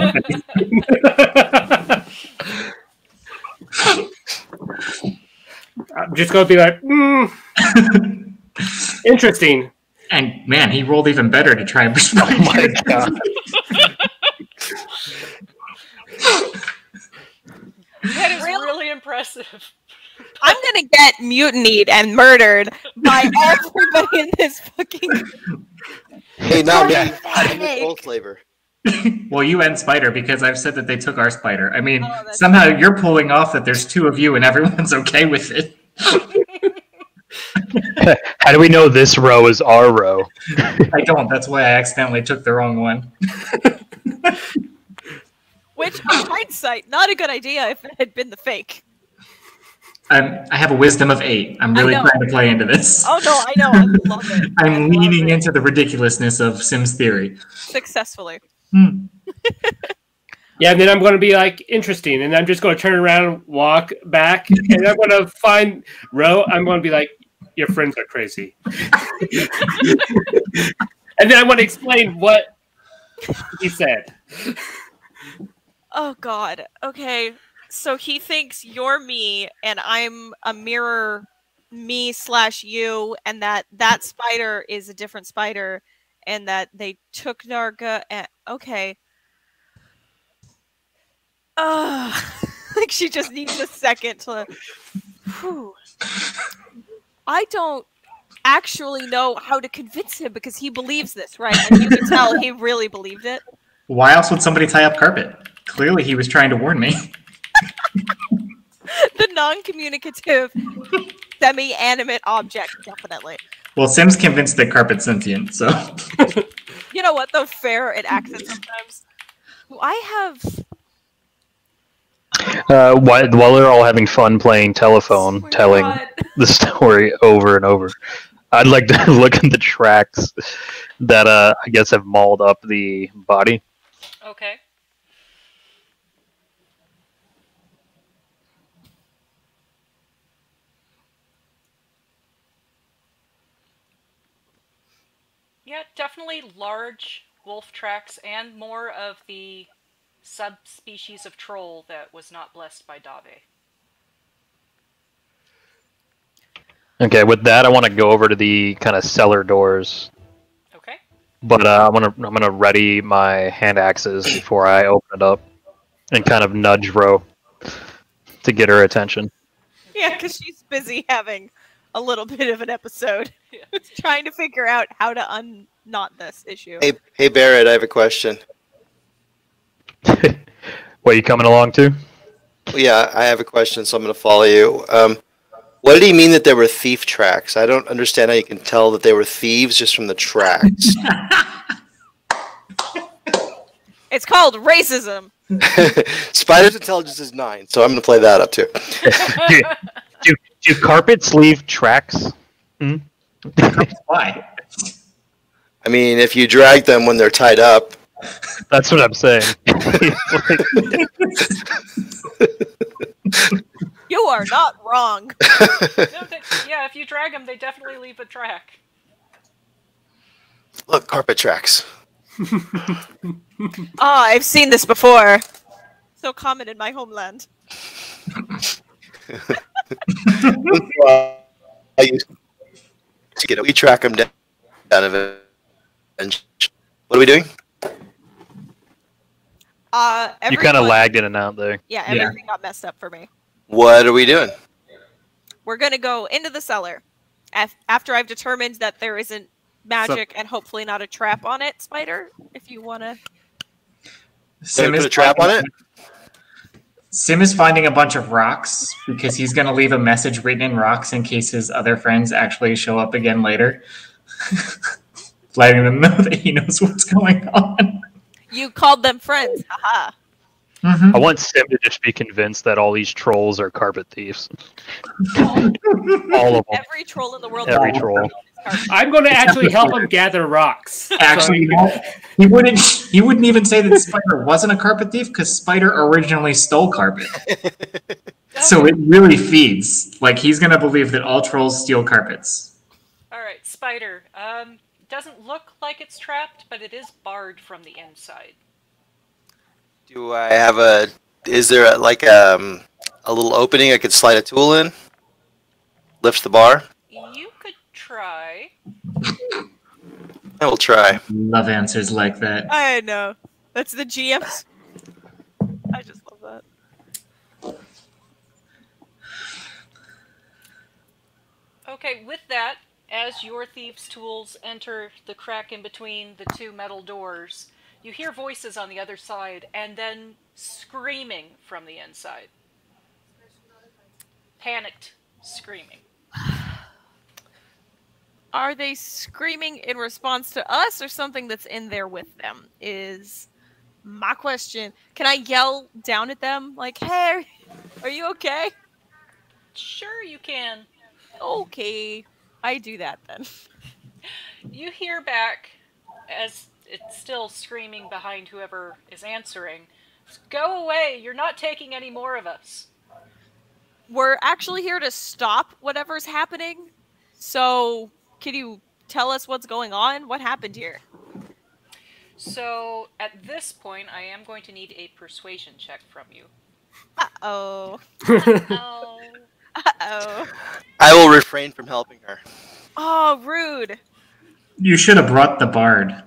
Speaker 5: I'm just going to be like, interesting.
Speaker 1: And man, he rolled even better to try and persuade.
Speaker 6: Oh my god.
Speaker 3: That is really impressive.
Speaker 4: I'm gonna get mutinied and murdered by everybody in this fucking.
Speaker 2: Hey, not me. Old flavor.
Speaker 1: Well, you and Spider, because I've said that they took our spider. I mean, somehow you're pulling off that there's two of you and everyone's okay with it.
Speaker 6: How do we know this row is our row?
Speaker 1: I don't. That's why I accidentally took the wrong one.
Speaker 4: Which, in hindsight, not a good idea if it had been the fake.
Speaker 1: I have a wisdom of 8. I'm really trying to play into this.
Speaker 4: Oh no, I know. I love it.
Speaker 1: I'm leaning into the ridiculousness of Sim's theory.
Speaker 4: Successfully.
Speaker 5: Yeah, and then I'm going to be like, interesting. And I'm just going to turn around, walk back, and I'm going to find Ro. I'm going to be like, your friends are crazy. And then I want to explain what he said.
Speaker 4: Oh, God. Okay. So he thinks you're me, and I'm a mirror me/you, and that spider is a different spider, and that they took Narga. And okay. Like she just needs a second to. Whew. I don't actually know how to convince him because he believes this, right? And you can tell he really believed it.
Speaker 1: Why else would somebody tie up carpet? Clearly, he was trying to warn me.
Speaker 4: The non-communicative, semi-animate object, definitely.
Speaker 1: Well, Sim's convinced that carpet's sentient, so.
Speaker 4: You know what, though? Fair, it acts it sometimes. Do I have...
Speaker 6: While they're all having fun playing telephone,
Speaker 4: Swear
Speaker 6: telling
Speaker 4: God.
Speaker 6: the story over and over, I'd like to look at the tracks that I guess have mauled up the body.
Speaker 3: Okay. Yeah, definitely large wolf tracks and more of the subspecies of troll that was not blessed by Dave.
Speaker 6: Okay, with that, I want to go over to the kind of cellar doors,
Speaker 3: Okay.
Speaker 6: but I'm gonna ready my hand axes before I open it up, and kind of nudge Ro to get her attention.
Speaker 4: Yeah, because she's busy having a little bit of an episode,
Speaker 3: Yeah.
Speaker 4: trying to figure out how to unknot this issue.
Speaker 2: Hey, Barrett, I have a question.
Speaker 6: What, you coming along too?
Speaker 2: Well, yeah, I have a question, so I'm going to follow you. What did he mean that there were thief tracks? I don't understand how you can tell that they were thieves just from the tracks.
Speaker 4: It's called racism.
Speaker 2: Spider's intelligence is 9, so I'm going to play that up too.
Speaker 6: Do carpets leave tracks?
Speaker 1: Why?
Speaker 2: I mean, if you drag them when they're tied up.
Speaker 6: That's what I'm saying.
Speaker 4: You are not wrong.
Speaker 3: No, yeah, if you drag them, they definitely leave a track.
Speaker 2: Look, carpet tracks.
Speaker 4: I've seen this before. So common in my homeland.
Speaker 2: We track them down. What are we doing?
Speaker 6: You kind of lagged in and out there.
Speaker 4: Yeah, everything got messed up for me.
Speaker 2: What are we doing?
Speaker 4: We're gonna go into the cellar after I've determined that there isn't magic and hopefully not a trap on it. Spider, if you wanna.
Speaker 2: Sim put a trap on it.
Speaker 1: Sim is finding a bunch of rocks because he's going to leave a message written in rocks in case his other friends actually show up again later, letting them know that he knows what's going on.
Speaker 4: You called them friends. Haha.
Speaker 1: Mm-hmm.
Speaker 6: I want Sim to just be convinced that all these trolls are carpet thieves. All of them.
Speaker 4: Every troll in the world.
Speaker 6: Every troll.
Speaker 5: I'm going to actually help him gather rocks.
Speaker 1: Actually, he wouldn't even say that Spider wasn't a carpet thief because Spider originally stole carpet. So it really feeds. Like, he's going to believe that all trolls steal carpets.
Speaker 3: All right, Spider. Doesn't look like it's trapped, but it is barred from the inside.
Speaker 2: Do I have a? Is there a little opening I could slide a tool in? Lift the bar.
Speaker 3: You could try.
Speaker 2: I will try.
Speaker 1: Love answers like that.
Speaker 4: I know. That's the GM's. I just love that.
Speaker 3: Okay, with that, as your thieves' tools enter the crack in between the two metal doors, you hear voices on the other side and then screaming from the inside. Panicked screaming.
Speaker 4: Are they screaming in response to us or something that's in there with them? Is my question. Can I yell down at them like, hey, are you okay?
Speaker 3: Sure you can.
Speaker 4: Okay. I do that then.
Speaker 3: You hear back, as it's still screaming behind whoever is answering, go away, you're not taking any more of us.
Speaker 4: We're actually here to stop whatever's happening. So, can you tell us what's going on? What happened here?
Speaker 3: So, at this point, I am going to need a persuasion check from you.
Speaker 4: Uh-oh.
Speaker 3: Oh.
Speaker 4: Uh-oh.
Speaker 2: I will refrain from helping her.
Speaker 4: Oh, rude.
Speaker 1: You should have brought the bard.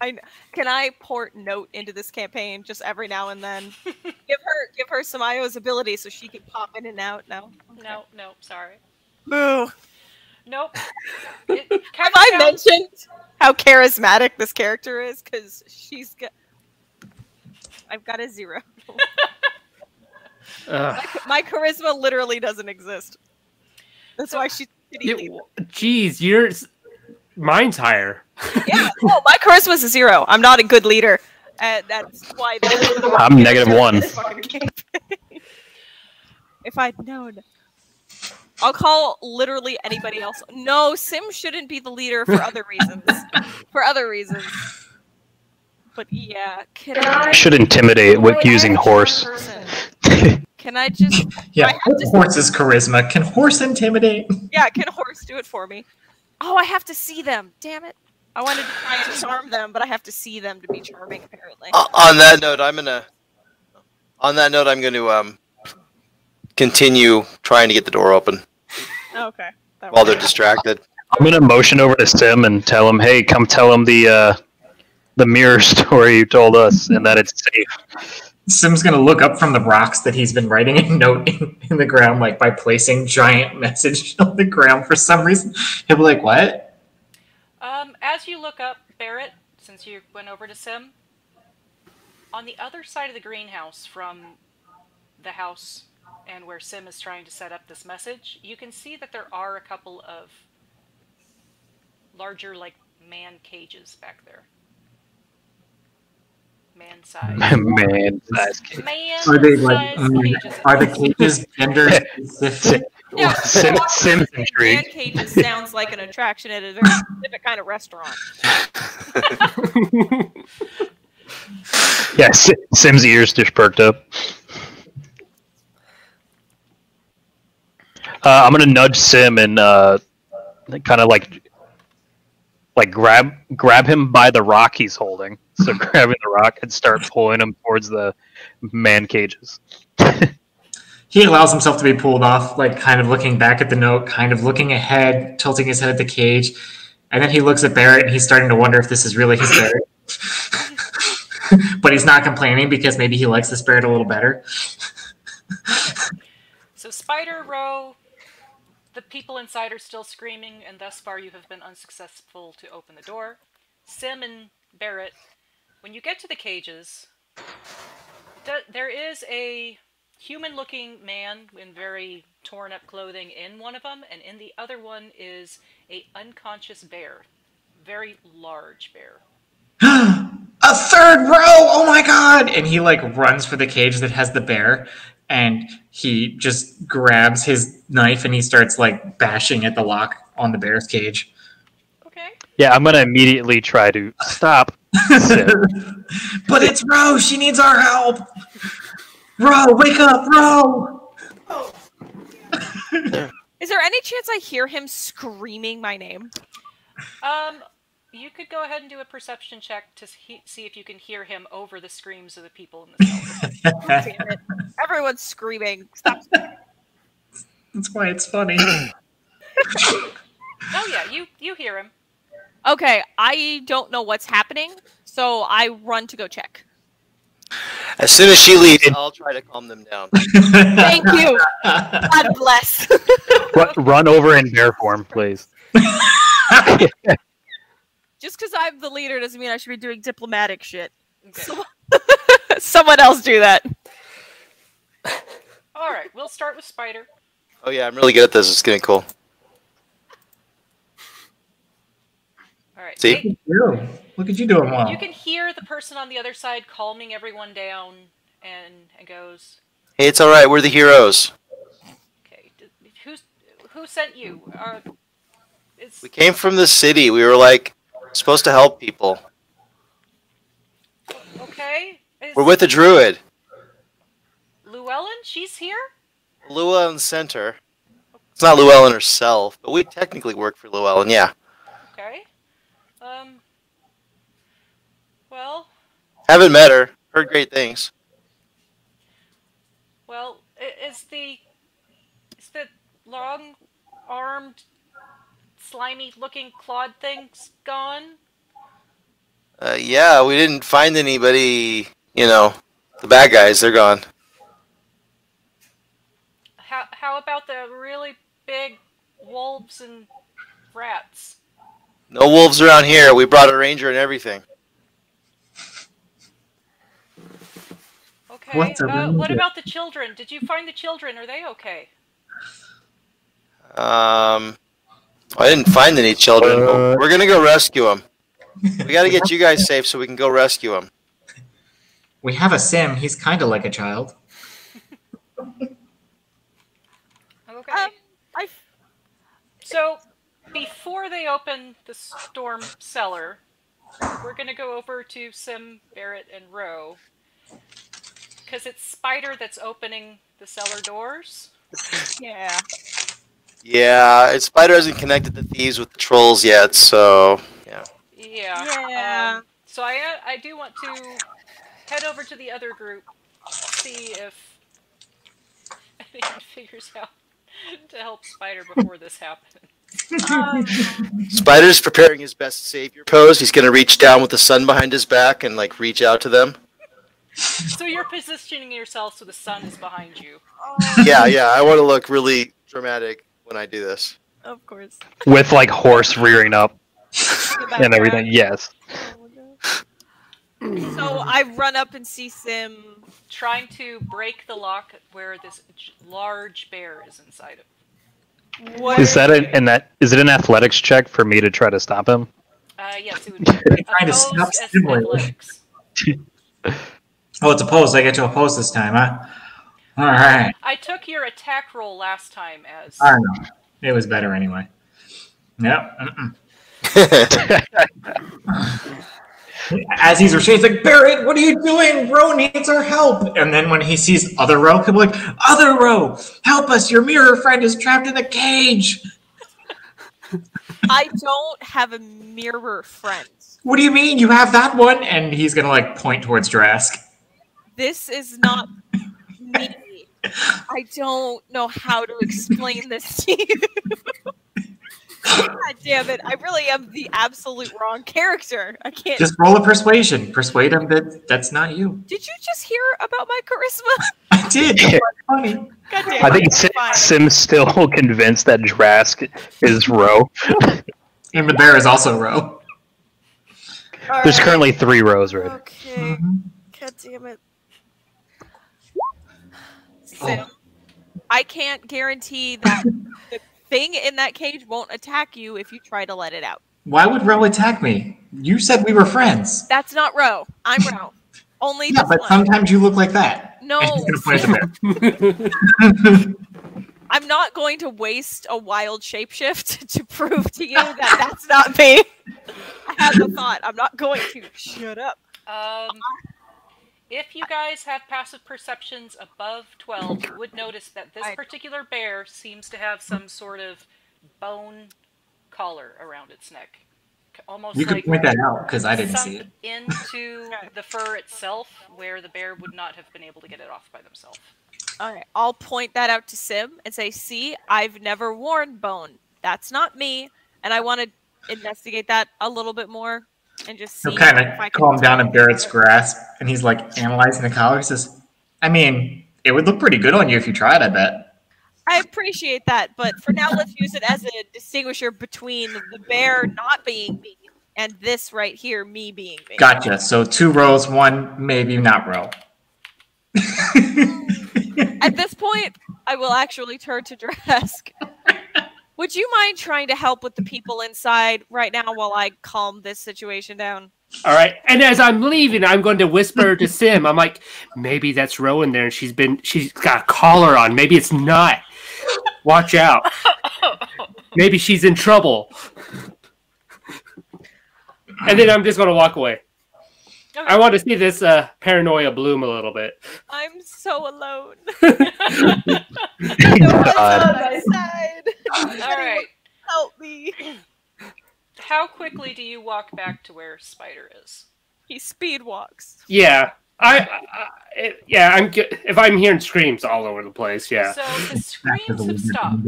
Speaker 4: Can I port note into this campaign just every now and then? give her some Io's ability so she can pop in and out. No. Okay.
Speaker 3: No, sorry.
Speaker 4: Boo.
Speaker 3: Nope.
Speaker 4: Have I mentioned how charismatic this character is? Because I've got a 0. My charisma literally doesn't exist. That's why she's
Speaker 5: Jeez, mine's higher.
Speaker 4: Yeah, no, my charisma's a 0. I'm not a good leader. And that's why
Speaker 6: I'm -1.
Speaker 4: If I'd known. I'll call literally anybody else. No, Sim shouldn't be the leader for other reasons. But yeah, can I
Speaker 6: Should intimidate with using horse.
Speaker 4: Can I just
Speaker 1: Yeah, horse's charisma. Can horse intimidate?
Speaker 4: Yeah, can horse do it for me? Oh, I have to see them. Damn it. I wanted to try and charm them, but I have to see them to be charming, apparently.
Speaker 2: On that note, I'm gonna continue trying to get the door open.
Speaker 4: Okay.
Speaker 2: While they're distracted.
Speaker 6: I'm gonna motion over to Sim and tell him, "Hey, come tell him the mirror story you told us, and that it's safe."
Speaker 1: Sim's gonna look up from the rocks that he's been writing a note in the ground, like by placing giant message on the ground for some reason. He'll be like, "What?"
Speaker 3: As you look up, Barrett, since you went over to Sim, on the other side of the greenhouse from the house and where Sim is trying to set up this message, you can see that there are a couple of larger, like, man cages back there. Man-sized.
Speaker 6: Man-sized cages.
Speaker 1: Are they like? Are the cages gender specific?
Speaker 4: Yeah,
Speaker 6: Sim's
Speaker 4: Man
Speaker 6: intrigued.
Speaker 4: cages sounds like an attraction at a very specific kind of restaurant.
Speaker 6: Yeah, Sim's ears just perked up. I'm gonna nudge Sim and kind of like grab him by the rock he's holding. So grabbing the rock and start pulling him towards the man cages.
Speaker 1: He allows himself to be pulled off, like kind of looking back at the note, kind of looking ahead, tilting his head at the cage, and then he looks at Barrett and he's starting to wonder if this is really his Barrett. But he's not complaining because maybe he likes this Barrett a little better.
Speaker 3: So Spider, Row, the people inside are still screaming, and thus far you have been unsuccessful to open the door. Sim and Barrett, when you get to the cages, there is a human-looking man in very torn-up clothing in one of them, and in the other one is a unconscious bear. Very large bear.
Speaker 1: A third row! Oh my god! And he like runs for the cage that has the bear, and he just grabs his knife and he starts like bashing at the lock on the bear's cage.
Speaker 3: Okay.
Speaker 6: Yeah, I'm gonna immediately try to stop Sim.
Speaker 1: But it's Ro! She needs our help! Ro, wake up, Ro!
Speaker 4: Is there any chance I hear him screaming my name?
Speaker 3: You could go ahead and do a perception check to see if you can hear him over the screams of the people in the cell.
Speaker 4: Damn it. Everyone's screaming. Stop screaming.
Speaker 1: That's why it's funny.
Speaker 3: Oh yeah, you hear him.
Speaker 4: Okay, I don't know what's happening, so I run to go check.
Speaker 2: As soon as she leaves, I'll try to calm them down.
Speaker 4: Thank you. God bless.
Speaker 6: Run over in bear form, please.
Speaker 4: Just because I'm the leader doesn't mean I should be doing diplomatic shit.
Speaker 3: Okay.
Speaker 4: Someone else do that.
Speaker 3: All right, we'll start with Spider.
Speaker 2: Oh yeah, I'm really good at this. It's getting cool.
Speaker 3: All right.
Speaker 2: See?
Speaker 1: Look at you doing well.
Speaker 3: You can hear the person on the other side calming everyone down, and goes,
Speaker 2: Hey, it's all right. We're the heroes.
Speaker 3: "Okay, who sent you?
Speaker 2: We came from the city. We were like supposed to help people.
Speaker 3: Okay.
Speaker 2: We're with the druid.
Speaker 3: Llewellyn? She's here?
Speaker 2: Llewellyn sent her. It's not Llewellyn herself, but we technically work for Llewellyn, yeah.
Speaker 3: Okay. Well,
Speaker 2: Haven't met her. Heard great things.
Speaker 3: well, is the long-armed, slimy-looking Claude things gone?
Speaker 2: Yeah, we didn't find anybody, the bad guys, they're gone.
Speaker 3: How about the really big wolves and rats?
Speaker 2: No wolves around here. We brought a ranger and everything.
Speaker 3: Okay.
Speaker 1: What's a
Speaker 3: What
Speaker 1: ranger?
Speaker 3: about the children? Did you find the children? Are they okay?
Speaker 2: I didn't find any children, but we're gonna go rescue them. We gotta get you guys safe so we can go rescue them.
Speaker 1: We have a sim. He's kind of like a child.
Speaker 3: Okay. So, before they open the storm cellar, we're going to go over to Sim, Barrett, and Ro. Because it's Spider that's opening the cellar doors.
Speaker 4: Yeah.
Speaker 2: Yeah, Spider hasn't connected the thieves with the trolls yet, so yeah.
Speaker 3: Yeah. So I do want to head over to the other group, see if anyone figures out to help Spider before this happens.
Speaker 2: Spider's preparing his best savior pose. He's gonna reach down with the sun behind his back and like reach out to them.
Speaker 3: So you're positioning yourself so the sun is behind you.
Speaker 2: Yeah, I want to look really dramatic when I do this.
Speaker 4: Of course.
Speaker 6: With like horse rearing up and everything. Yes.
Speaker 4: So I run up and see Sim
Speaker 3: trying to break the lock where this large bear is inside of.
Speaker 4: What
Speaker 6: Is that is it an athletics check for me to try to stop him?
Speaker 3: Yes, it would be
Speaker 1: Trying to stop
Speaker 3: opposed as
Speaker 1: stimulating.
Speaker 3: athletics.
Speaker 1: Oh, it's opposed. I get to oppose this time, huh? All right.
Speaker 3: I took your attack roll last time as.
Speaker 1: I don't know. It was better anyway. Yep. As he's retreating, he's like, Barrett, what are you doing? Ro needs our help. And then when he sees other Ro, he'll be like, other Ro, help us. Your mirror friend is trapped in a cage.
Speaker 4: I don't have a mirror friend.
Speaker 1: What do you mean? You have that one? And he's going to like point towards Drask.
Speaker 4: This is not me. I don't know how to explain this to you. God damn it. I really am the absolute wrong character. I can't.
Speaker 1: Just roll a persuasion. Persuade him that that's not you.
Speaker 4: Did you just hear about my charisma?
Speaker 1: I did. That's funny.
Speaker 4: God damn
Speaker 6: I think
Speaker 4: it. Fine.
Speaker 6: Sim's still convinced that Drask is Ro.
Speaker 1: And the bear is also Ro.
Speaker 4: All
Speaker 6: There's
Speaker 4: right.
Speaker 6: currently 3 rows, right?
Speaker 4: Okay. God damn it. Sim, I can't guarantee that the thing in that cage won't attack you if you try to let it out.
Speaker 1: Why would Ro attack me? You said we were friends.
Speaker 4: That's not Ro. I'm Ro. Only
Speaker 1: Yeah,
Speaker 4: this
Speaker 1: but
Speaker 4: one.
Speaker 1: sometimes you look like that.
Speaker 4: No,
Speaker 1: And he's gonna point at the bear.
Speaker 4: I'm not going to waste a wild shapeshift to prove to you that that's not me. I had the thought. I'm not going to. Shut up.
Speaker 3: If you guys have passive perceptions above 12, you would notice that this particular bear seems to have some sort of bone collar around its neck. Almost
Speaker 1: You could
Speaker 3: like
Speaker 1: point that out because I didn't
Speaker 3: sunk
Speaker 1: see it.
Speaker 3: into the fur itself, where the bear would not have been able to get it off by themselves.
Speaker 4: Alright, I'll point that out to Sim and say, see, I've never worn bone. That's not me. And I want to investigate that a little bit more and just see
Speaker 1: He'll kind
Speaker 4: if I
Speaker 1: of
Speaker 4: can
Speaker 1: calm down in
Speaker 4: tell.
Speaker 1: Barrett's grasp, and he's like analyzing the collar. He says, I mean, it would look pretty good on you if you tried, I bet.
Speaker 4: I appreciate that, but for now, let's use it as a distinguisher between the bear not being me and this right here, me being me.
Speaker 1: Gotcha. So 2 rows, 1 maybe not Ro.
Speaker 4: At this point, I will actually turn to Drask. Would you mind trying to help with the people inside right now while I calm this situation down?
Speaker 5: All right, and as I'm leaving, I'm going to whisper to Sim. I'm like, maybe that's Ro in there, and she's got a collar on. Maybe it's not. Watch out. Maybe she's in trouble. And then I'm just going to walk away.
Speaker 3: Okay.
Speaker 5: I want to see this paranoia bloom a little bit.
Speaker 4: I'm so alone.
Speaker 6: God.
Speaker 4: my side.
Speaker 3: All right.
Speaker 4: Help me.
Speaker 3: How quickly do you walk back to where Spider is?
Speaker 4: He speed walks.
Speaker 5: Yeah. If I'm hearing screams all over the place, yeah.
Speaker 3: So the screams have stopped.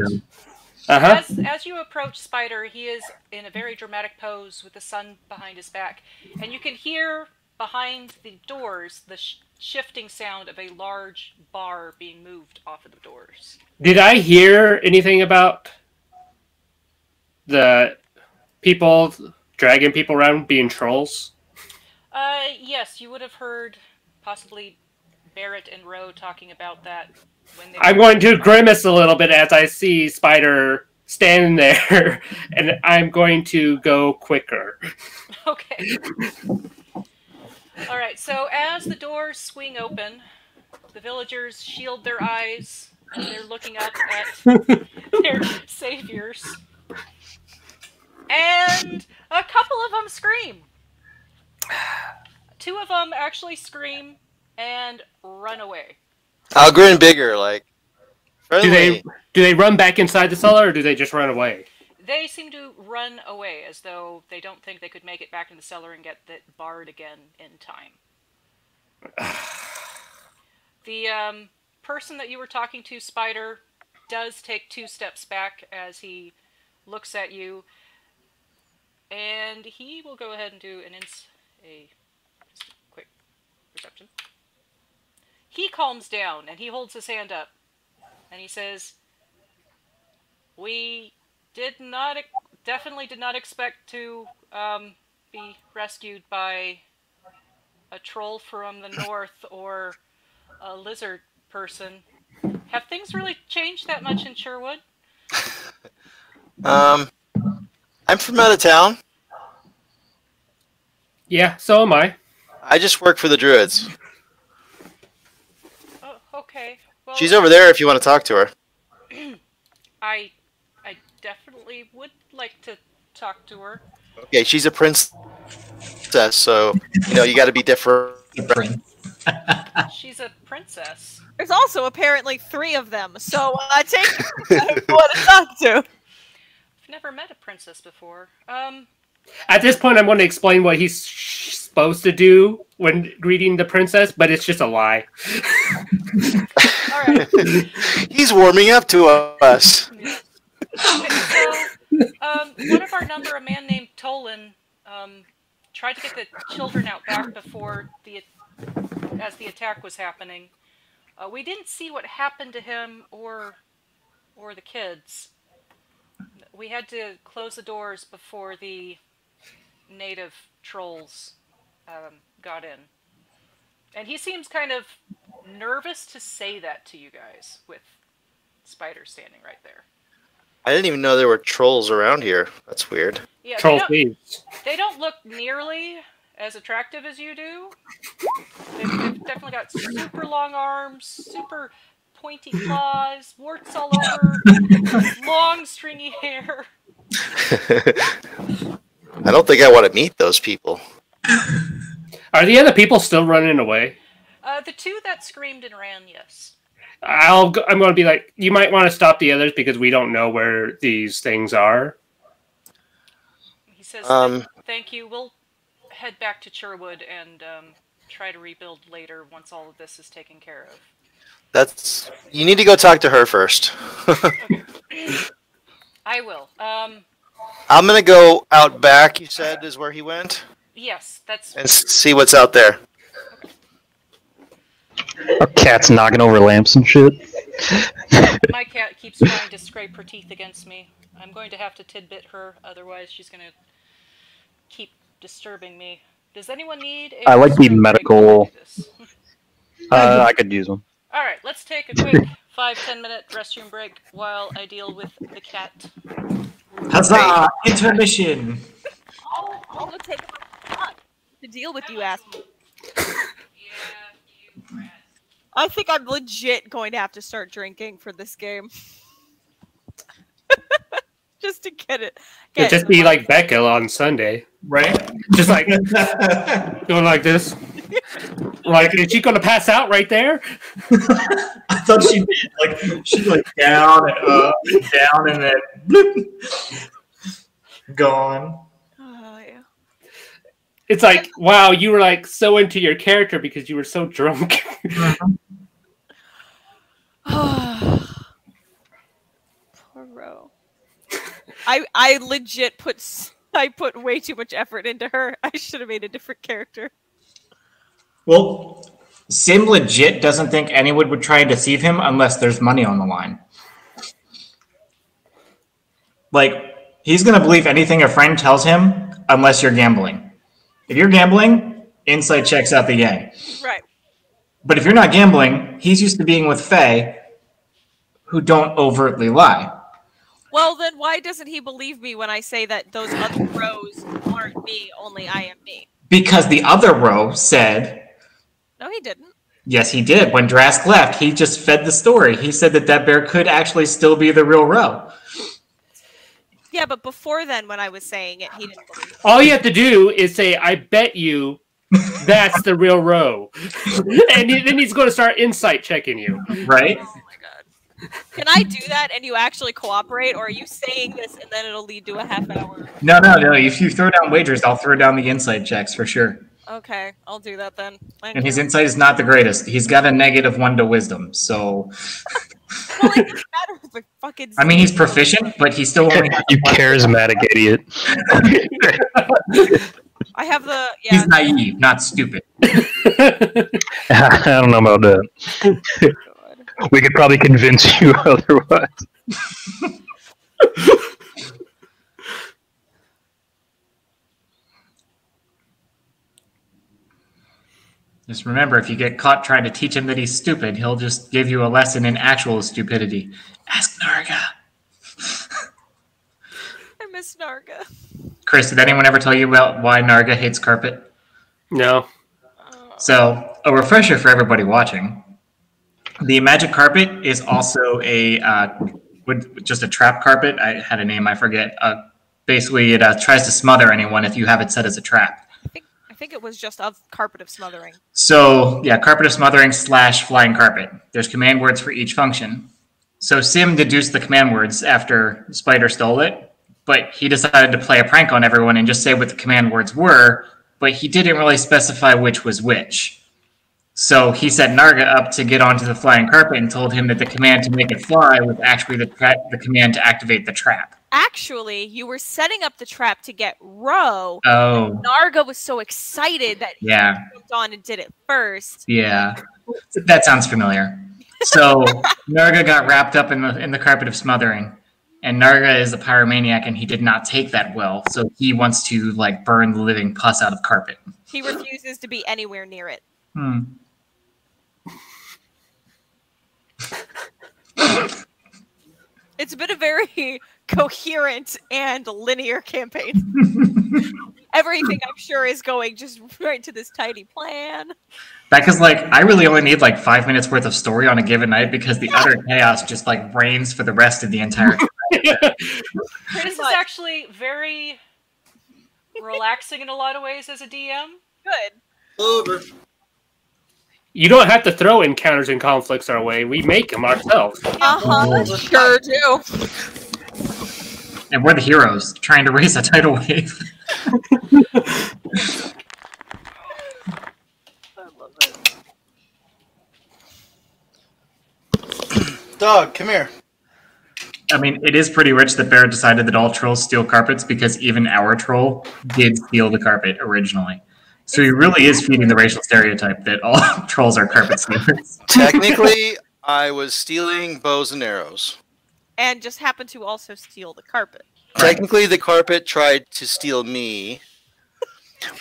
Speaker 5: Uh-huh.
Speaker 3: As you approach Spider, he is in a very dramatic pose with the sun behind his back. And you can hear behind the doors the shifting sound of a large bar being moved off of the doors.
Speaker 5: Did I hear anything about the people dragging people around being trolls?
Speaker 3: Yes, you would have heard possibly Barrett and Ro talking about that when they
Speaker 5: I'm going to grimace a little bit as I see Spider standing there, and I'm going to go quicker.
Speaker 3: Okay. All right, so as the doors swing open, the villagers shield their eyes as they're looking up at their saviors. And a couple of them scream. Two of them actually scream and run away.
Speaker 2: I'll grin bigger, like friendly.
Speaker 5: Do they run back inside the cellar, or do they just run away?
Speaker 3: They seem to run away as though they don't think they could make it back in the cellar and get it barred again in time. The person that you were talking to, Spider, does take 2 steps back as he looks at you, and he will go ahead and do just a quick perception. He calms down and he holds his hand up and he says, "We definitely did not expect to be rescued by a troll from the north or a lizard person. Have things really changed that much in Sherwood?"
Speaker 2: I'm from out of town.
Speaker 5: Yeah, so am I.
Speaker 2: I just work for the Druids.
Speaker 3: Oh, okay. Well,
Speaker 2: She's over there if you want to talk to her.
Speaker 3: I definitely would like to talk to her.
Speaker 2: Okay, she's a princess, so you got to be different.
Speaker 3: She's a princess.
Speaker 4: There's also apparently 3 of them, so take who you want to talk to.
Speaker 3: I've never met a princess before.
Speaker 5: At this point, I'm going to explain what he's supposed to do when greeting the princess, but it's just a lie.
Speaker 3: All right.
Speaker 2: He's warming up to us.
Speaker 3: Okay, so, one of our number, a man named Tolan, tried to get the children out back before as the attack was happening. We didn't see what happened to him or the kids. We had to close the doors before the native trolls got in. And he seems kind of nervous to say that to you guys, with Spider standing right there.
Speaker 2: I didn't even know there were trolls around here. That's weird.
Speaker 3: Yeah,
Speaker 5: Troll thieves.
Speaker 3: they don't look nearly as attractive as you do. They've definitely got super long arms, super pointy claws, warts all over, long stringy hair.
Speaker 2: I don't think I want to meet those people.
Speaker 5: Are the other people still running away?
Speaker 3: The 2 that screamed and ran, yes.
Speaker 5: I'm going to be like, you might want to stop the others because we don't know where these things are.
Speaker 3: He says, thank you. We'll head back to Sherwood and try to rebuild later once all of this is taken care of.
Speaker 2: You need to go talk to her first.
Speaker 3: Okay. I will.
Speaker 2: I'm going to go out back, you said, is where he went?
Speaker 3: Yes, that's...
Speaker 2: And see what's out there.
Speaker 6: Our cat's knocking over lamps and shit.
Speaker 3: My cat keeps trying to scrape her teeth against me. I'm going to have to tidbit her, otherwise she's going to keep disturbing me. Does anyone need a...
Speaker 6: I like the medical... I could use one.
Speaker 3: Alright, let's take a quick 5-10 minute restroom break while I deal with the cat.
Speaker 1: Huzzah! Intermission!
Speaker 4: I'll go take to deal with you, asshole. I think I'm legit going to have to start drinking for this game. Just to get it.
Speaker 5: It'd just be like Becca on Sunday.
Speaker 1: Right?
Speaker 5: Just like going like this. Like, is she going to pass out right there?
Speaker 1: I thought she did. Like, she's like down and up and down and then bloop, gone.
Speaker 4: Oh, yeah.
Speaker 5: It's like, wow, you were like so into your character because you were so drunk.
Speaker 4: Poor Ro. I legit put way too much effort into her. I should have made a different character.
Speaker 1: Well, Sim legit doesn't think anyone would try and deceive him unless there's money on the line. Like, he's going to believe anything a friend tells him unless you're gambling. If you're gambling, insight checks out the yang.
Speaker 4: Right.
Speaker 1: But if you're not gambling, he's used to being with Faye, who don't overtly lie.
Speaker 4: Well, then why doesn't he believe me when I say that those other rows aren't me, only I am me?
Speaker 1: Because the other row said...
Speaker 4: No, he didn't.
Speaker 1: Yes, he did. When Drask left, he just fed the story. He said that bear could actually still be the real row.
Speaker 4: Yeah, but before then, when I was saying it, he didn't believe it.
Speaker 5: All you have to do is say, I bet you that's the real row. And then he's going to start insight checking you.
Speaker 1: Right?
Speaker 4: Oh my god. Can I do that and you actually cooperate, or are you saying this and then it'll lead to a half hour?
Speaker 1: No. If you throw down wagers, I'll throw down the insight checks for sure.
Speaker 4: Okay, I'll do that then.
Speaker 1: And his insight is not the greatest. He's got a -1 to wisdom, so...
Speaker 4: Well, it doesn't matter if I fucking...
Speaker 1: I mean, he's proficient, but he's still only...
Speaker 6: You charismatic idiot.
Speaker 4: I have the... Yeah.
Speaker 1: He's naive, not stupid.
Speaker 6: I don't know about that. We could probably convince you otherwise.
Speaker 1: Just remember, if you get caught trying to teach him that he's stupid, he'll just give you a lesson in actual stupidity. Ask Narga.
Speaker 4: I miss Narga.
Speaker 1: Chris, did anyone ever tell you about why Narga hates carpet?
Speaker 5: No.
Speaker 1: So, a refresher for everybody watching. The magic carpet is also just a trap carpet. I had a name, I forget. Basically, it tries to smother anyone if you have it set as a trap.
Speaker 4: I think it was just a carpet of smothering.
Speaker 1: So, yeah, carpet of smothering / flying carpet. There's command words for each function. So Sim deduced the command words after Spider stole it, but he decided to play a prank on everyone and just say what the command words were, but he didn't really specify which was which. So he set Narga up to get onto the flying carpet and told him that the command to make it fly was actually the command to activate the trap.
Speaker 4: Actually, you were setting up the trap to get Ro.
Speaker 1: Oh.
Speaker 4: Narga was so excited that he jumped on and did it first.
Speaker 1: Yeah. That sounds familiar. So Narga got wrapped up in the carpet of smothering, and Narga is a pyromaniac, and he did not take that well. So he wants to burn the living pus out of carpet.
Speaker 4: He refuses to be anywhere near it. It's been a very coherent and linear campaign. Everything, I'm sure, is going just right to this tiny plan.
Speaker 1: Because, I really only need 5 minutes worth of story on a given night because the utter chaos just reigns for the rest of the entire time.
Speaker 3: This is actually very relaxing in a lot of ways as a DM.
Speaker 4: Good.
Speaker 2: Over.
Speaker 5: You don't have to throw encounters and conflicts our way. We make them ourselves.
Speaker 4: Sure do.
Speaker 1: And we're the heroes trying to raise a tidal wave.
Speaker 4: I love it.
Speaker 2: Dog, come here.
Speaker 1: I mean, it is pretty rich that Bear decided that all trolls steal carpets because even our troll did steal the carpet originally. So he really is feeding the racial stereotype that all trolls are carpet stealers.
Speaker 2: Technically, I was stealing bows and arrows.
Speaker 4: And just happened to also steal the carpet.
Speaker 2: Technically, the carpet tried to steal me.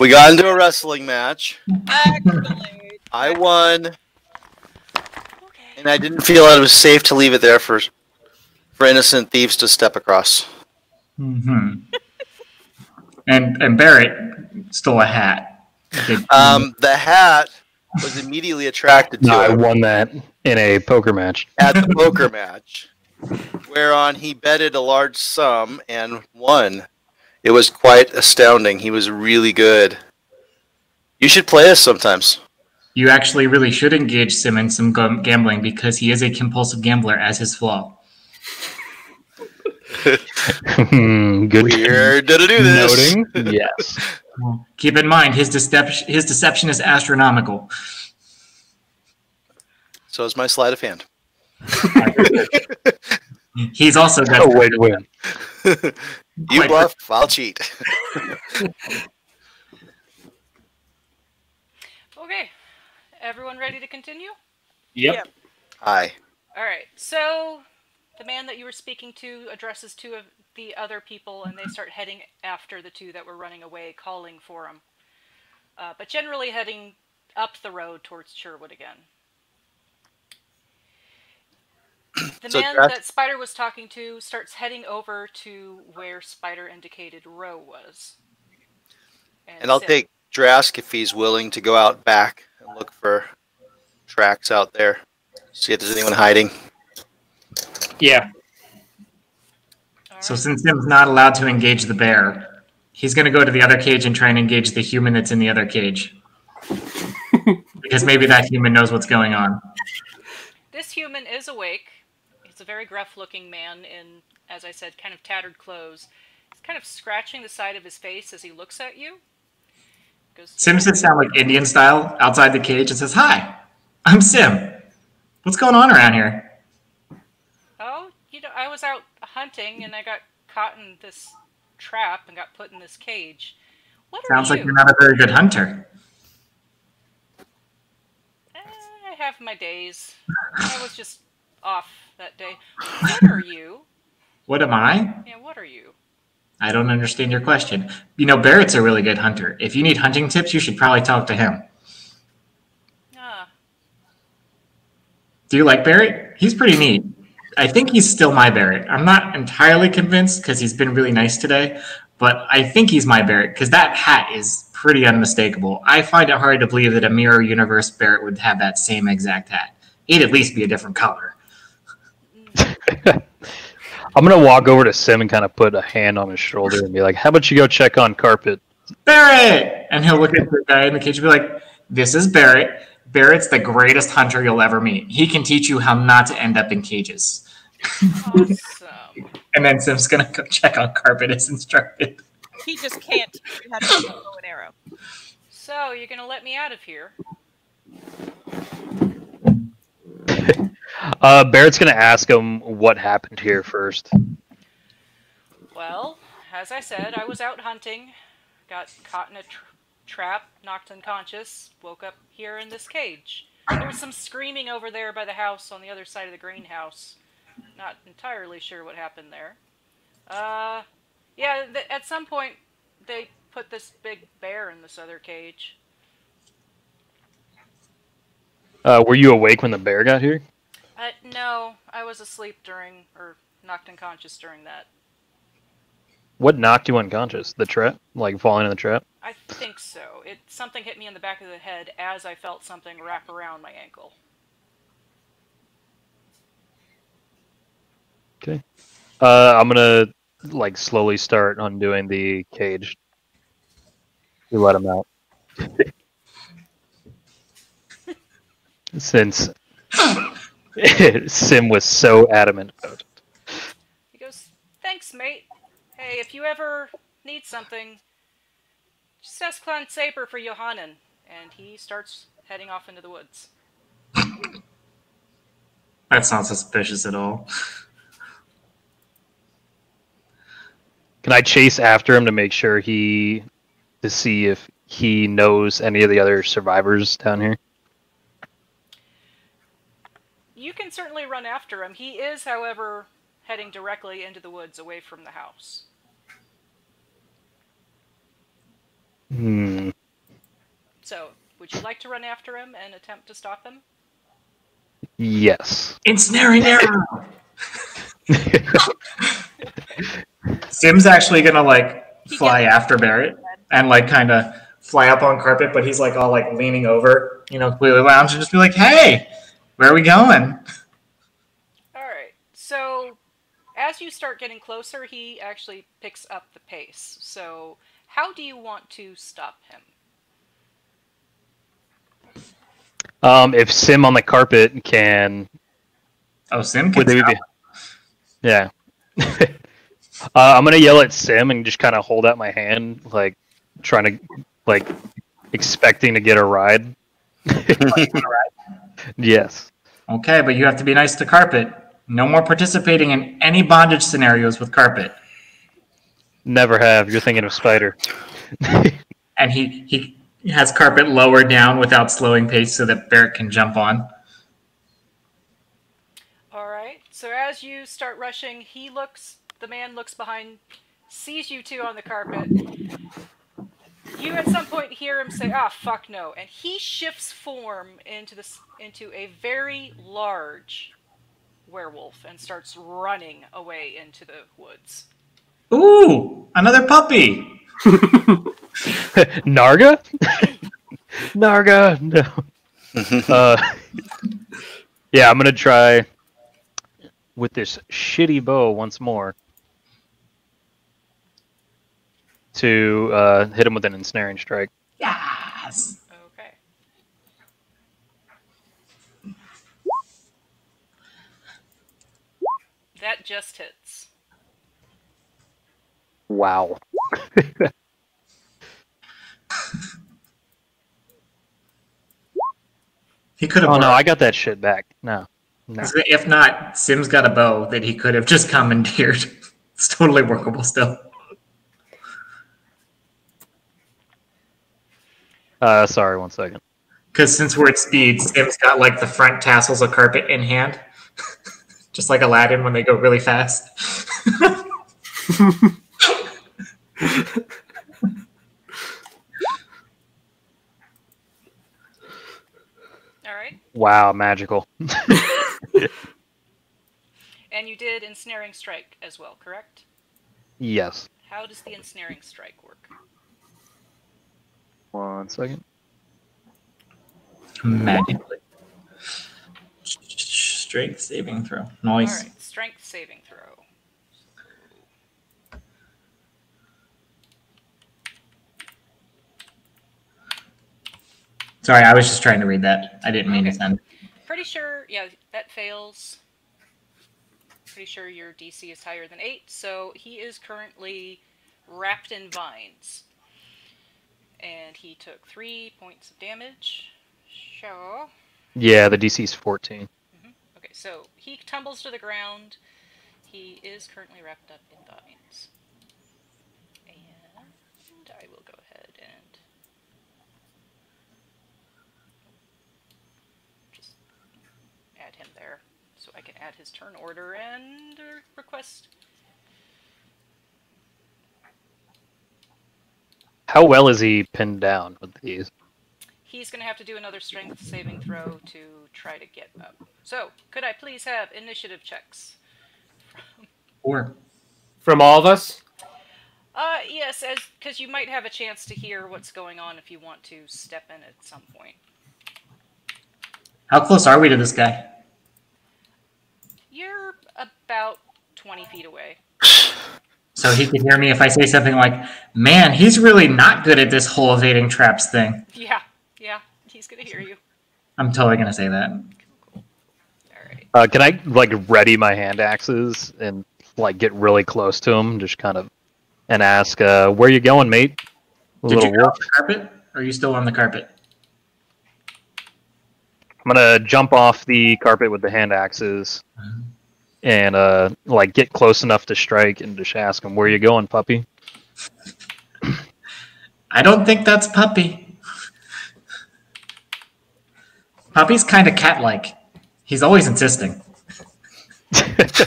Speaker 2: We got into a wrestling match.
Speaker 4: Actually.
Speaker 2: I won. And I didn't feel it was safe to leave it there for innocent thieves to step across.
Speaker 1: And Barrett stole a hat.
Speaker 2: The hat was immediately attracted to
Speaker 6: I
Speaker 2: it
Speaker 6: won that in a poker match.
Speaker 2: at the poker match, whereon he betted a large sum and won. It was quite astounding. He was really good. You should play us sometimes.
Speaker 1: You actually really should engage Sim in some gambling because he is a compulsive gambler as his flaw.
Speaker 6: Good.
Speaker 2: We're gonna do this.
Speaker 6: Noting, yes.
Speaker 1: Well, keep in mind, his deception is astronomical.
Speaker 2: So is my sleight of hand.
Speaker 1: He's also got
Speaker 6: Oh, way to win.
Speaker 2: You bluff, I'll cheat.
Speaker 3: Okay. Everyone ready to continue?
Speaker 5: Yep.
Speaker 2: Hi.
Speaker 3: Alright, so the man that you were speaking to addresses two of the other people, and they start heading after the two that were running away, calling for him. But generally heading up the road towards Sherwood again. The
Speaker 2: So
Speaker 3: man
Speaker 2: Drask-
Speaker 3: that Spider was talking to starts heading over to where Spider indicated Roe was.
Speaker 2: And I'll
Speaker 3: Sim.
Speaker 2: take Drask if he's willing to go out back and look for tracks out there. See if there's anyone hiding.
Speaker 5: Yeah.
Speaker 3: All
Speaker 1: So
Speaker 3: right.
Speaker 1: since Sim's not allowed to engage the bear, he's going to go to the other cage and try and engage the human that's in the other cage. Because maybe that human knows what's going on.
Speaker 3: This human is awake. He's a very gruff-looking man in, as I said, kind of tattered clothes. He's kind of scratching the side of his face as he looks at you. Goes,
Speaker 1: Sim sits down like Indian style outside the cage and says, "Hi, I'm Sim. What's going on around here?"
Speaker 3: "Oh, I was out hunting and I got caught in this trap and got put in this cage. What are
Speaker 1: Sounds
Speaker 3: you?"
Speaker 1: like you're not a very good hunter.
Speaker 3: I have my days. I was just off that day. What are you?
Speaker 1: What am I?
Speaker 3: Yeah, what are you?
Speaker 1: I don't understand your question. Barrett's a really good hunter. If you need hunting tips, you should probably talk to him.
Speaker 3: Ah,
Speaker 1: Do you like Barrett? He's pretty neat. I think he's still my Barrett. I'm not entirely convinced because he's been really nice today, but I think he's my Barrett because that hat is pretty unmistakable. I find it hard to believe that a mirror universe Barrett would have that same exact hat. He'd at least be a different color.
Speaker 6: I'm gonna walk over to Sim and kind of put a hand on his shoulder and be like, "How about you go check on carpet?"
Speaker 1: Barrett! And he'll look at the guy in the cage and be like, "This is Barrett. Barrett's the greatest hunter you'll ever meet. He can teach you how not to end up in cages."
Speaker 3: awesome.
Speaker 1: And then Sim's gonna go check on carpet as instructed.
Speaker 4: He just can't teach you how to shoot a bow and arrow.
Speaker 3: So, you're gonna let me out of here?
Speaker 6: Barrett's gonna ask him what happened here first.
Speaker 3: Well, as I said, I was out hunting, got caught in a trap, knocked unconscious, woke up here in this cage. There was some screaming over there by the house on the other side of the greenhouse. Not entirely sure what happened there. Yeah, at some point they put this big bear in this other cage.
Speaker 6: Were you awake when the bear got here?
Speaker 3: No, I was asleep or knocked unconscious during that.
Speaker 6: What knocked you unconscious? The trap? Like falling in the trap?
Speaker 3: I think so. Something hit me in the back of the head as I felt something wrap around my ankle.
Speaker 6: Okay. I'm gonna slowly start undoing the cage. You let him out. Since Sim was so adamant about it.
Speaker 3: He goes, "Thanks, mate. Hey, if you ever need something, just ask Clan Saber for Johannen." And he starts heading off into the woods.
Speaker 1: That's not suspicious at all.
Speaker 6: Can I chase after him to see if he knows any of the other survivors down here?
Speaker 3: You can certainly run after him. He is, however, heading directly into the woods away from the house. So, would you like to run after him and attempt to stop him?
Speaker 6: Yes.
Speaker 1: Ensnaring arrow! Sim's actually gonna fly after Barrett and kind of fly up on carpet, but he's all leaning over, completely lounge and just be like, "Hey, where are we going?"
Speaker 3: Alright, so as you start getting closer, he actually picks up the pace. So, how do you want to stop him?
Speaker 6: If Sim on the carpet can...
Speaker 1: Oh, Sim can stop.
Speaker 6: Yeah. I'm going to yell at Sim and just kind of hold out my hand, trying to, expecting to get a ride. Yes.
Speaker 1: Okay, but you have to be nice to carpet. No more participating in any bondage scenarios with carpet.
Speaker 6: Never have. You're thinking of Spider.
Speaker 1: And he has carpet lower down without slowing pace so that Barrett can jump on.
Speaker 3: Alright, so as you start rushing, the man looks behind, sees you two on the carpet. You at some point hear him say, "Ah, fuck no," and he shifts form into a very large werewolf and starts running away into the woods.
Speaker 1: Ooh, another puppy!
Speaker 6: Narga? Narga, no. Yeah, I'm gonna try with this shitty bow once more to hit him with an ensnaring strike.
Speaker 1: Yes.
Speaker 3: Okay. That just hits.
Speaker 6: Wow.
Speaker 1: He could have.
Speaker 6: Oh no, I got that shit back. No.
Speaker 1: If not, Sim's got a bow that he could have just commandeered. It's totally workable still.
Speaker 6: Sorry, 1 second.
Speaker 1: Because since we're at speed, Sim's got like the front tassels of carpet in hand. Just like Aladdin when they go really fast.
Speaker 3: Alright.
Speaker 6: Wow, magical.
Speaker 3: And you did ensnaring strike as well, correct?
Speaker 6: Yes.
Speaker 3: How does the ensnaring strike work?
Speaker 6: 1 second.
Speaker 1: Magically. Strength saving throw. Nice.
Speaker 3: Alright, strength saving throw.
Speaker 1: Sorry, I was just trying to read that. I didn't mean to send.
Speaker 3: Pretty sure, yeah, that fails. Pretty sure your DC is higher than 8, so he is currently wrapped in vines. And he took 3 points of damage. So...
Speaker 6: Yeah, the DC's 14.
Speaker 3: Okay, so he tumbles to the ground. He is currently wrapped up in vines. And I will go ahead and just add him there so I can add his turn order and request.
Speaker 6: How well is he pinned down with these?
Speaker 3: He's going to have to do another strength saving throw to try to get up. So, could I please have initiative checks?
Speaker 1: Or
Speaker 5: From all of us?
Speaker 3: Yes, because you might have a chance to hear what's going on if you want to step in at some point.
Speaker 1: how close are we to this guy?
Speaker 3: You're about 20 feet away.
Speaker 1: So he could hear me if I say something like, "Man, he's really not good at this whole evading traps thing."
Speaker 3: Yeah, he's going to hear you.
Speaker 1: I'm totally gonna say that.
Speaker 3: Alright.
Speaker 6: Can I like ready my hand axes and like get really close to him, just kind of, and ask, "Where you going, mate?"
Speaker 1: Did you
Speaker 6: Little
Speaker 1: get off
Speaker 6: wolf.
Speaker 1: the carpet? Or are you still on the carpet?
Speaker 6: I'm gonna jump off the carpet with the hand axes and like get close enough to strike and just ask him, "Where you going, puppy?"
Speaker 1: I don't think that's Puppy. Puppy's kind of cat-like. He's always insisting.
Speaker 3: Okay.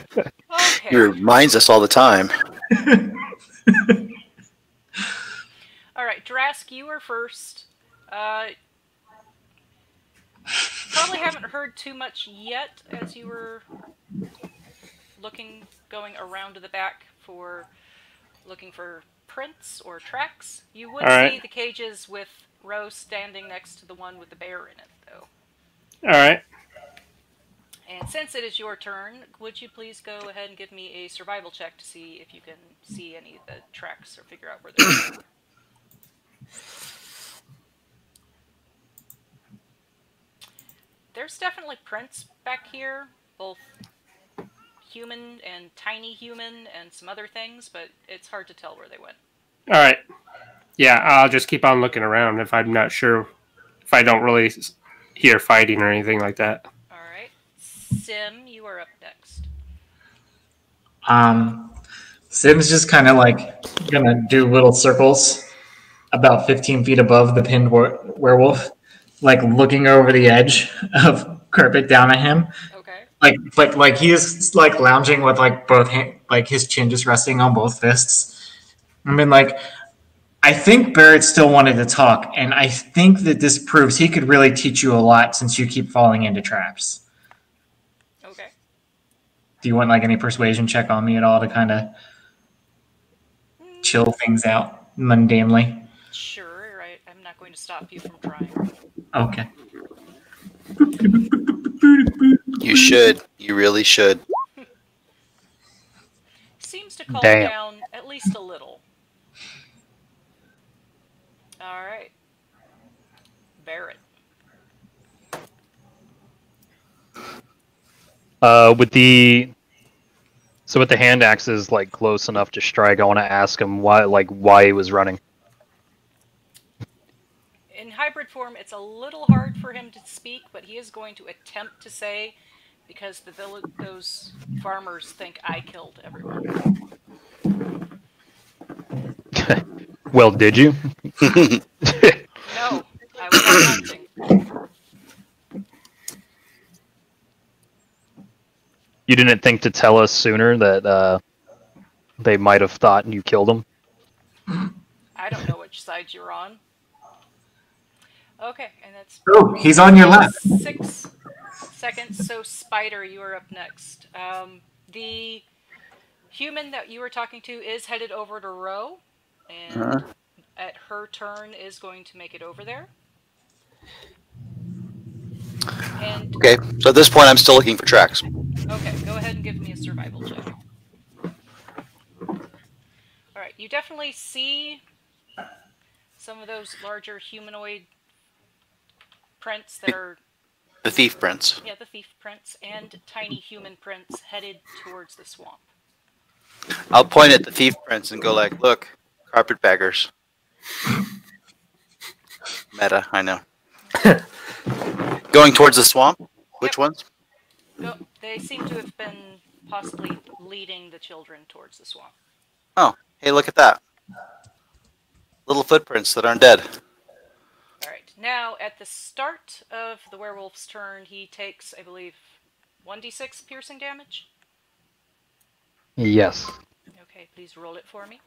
Speaker 2: He reminds us all the time.
Speaker 3: Alright, Drask, you are first. Probably haven't heard too much yet as you were going around to the back looking for prints or tracks. You would
Speaker 5: Alright.
Speaker 3: see the cages with Rose standing next to the one with the bear in it, though.
Speaker 5: Alright.
Speaker 3: And since it is your turn, would you please go ahead and give me a survival check to see if you can see any of the tracks or figure out where they're going? There's definitely prints back here, both human and tiny human and some other things, but it's hard to tell where they went.
Speaker 5: Alright. Yeah, I'll just keep on looking around if I'm not sure, if I don't really hear fighting or anything like that.
Speaker 3: Alright. Sim, you are up next.
Speaker 1: Sim's just kind of like gonna do little circles about 15 feet above the pinned werewolf, like looking over the edge of carpet down at him.
Speaker 3: Okay.
Speaker 1: Like he is like lounging with like both like his chin just resting on both fists. I mean, like, I think Barrett still wanted to talk, and I think that this proves he could really teach you a lot since you keep falling into traps.
Speaker 3: Okay.
Speaker 1: Do you want like any persuasion check on me at all to kind of chill things out mundanely?
Speaker 3: Sure, right. I'm not going to stop you from trying.
Speaker 1: Okay.
Speaker 2: You should. You really should.
Speaker 3: Seems to calm
Speaker 6: Damn.
Speaker 3: down at least a little. All right. Barrett.
Speaker 6: With the hand axes like close enough to strike, I want to ask him why he was running.
Speaker 3: In hybrid form, it's a little hard for him to speak, but he is going to attempt to say, because those farmers think I killed everyone.
Speaker 6: Well, did you?
Speaker 3: No, I was out hunting.
Speaker 6: You didn't think to tell us sooner that they might have thought you killed them?
Speaker 3: I don't know which side you're on. Okay, and that's
Speaker 1: Oh, he's on your left.
Speaker 3: 6 seconds. So, Spider, you are up next. The human that you were talking to is headed over to Ro, and at her turn is going to make it over there. And
Speaker 2: Okay, so at this point, I'm still looking for tracks.
Speaker 3: okay, go ahead and give me a survival check. Alright, you definitely see some of those larger humanoid prints that are...
Speaker 2: The thief prints.
Speaker 3: Yeah, the thief prints, and tiny human prints headed towards the swamp.
Speaker 2: I'll point at the thief prints and go like, look, carpetbaggers. Meta, I know. Going towards the swamp? Which ones?
Speaker 3: No, they seem to have been possibly leading the children towards the swamp.
Speaker 2: Oh, hey, look at that. Little footprints that aren't dead.
Speaker 3: Alright, now at the start of the werewolf's turn, he takes, I believe, 1d6 piercing damage.
Speaker 6: Yes.
Speaker 3: Okay, please roll it for me.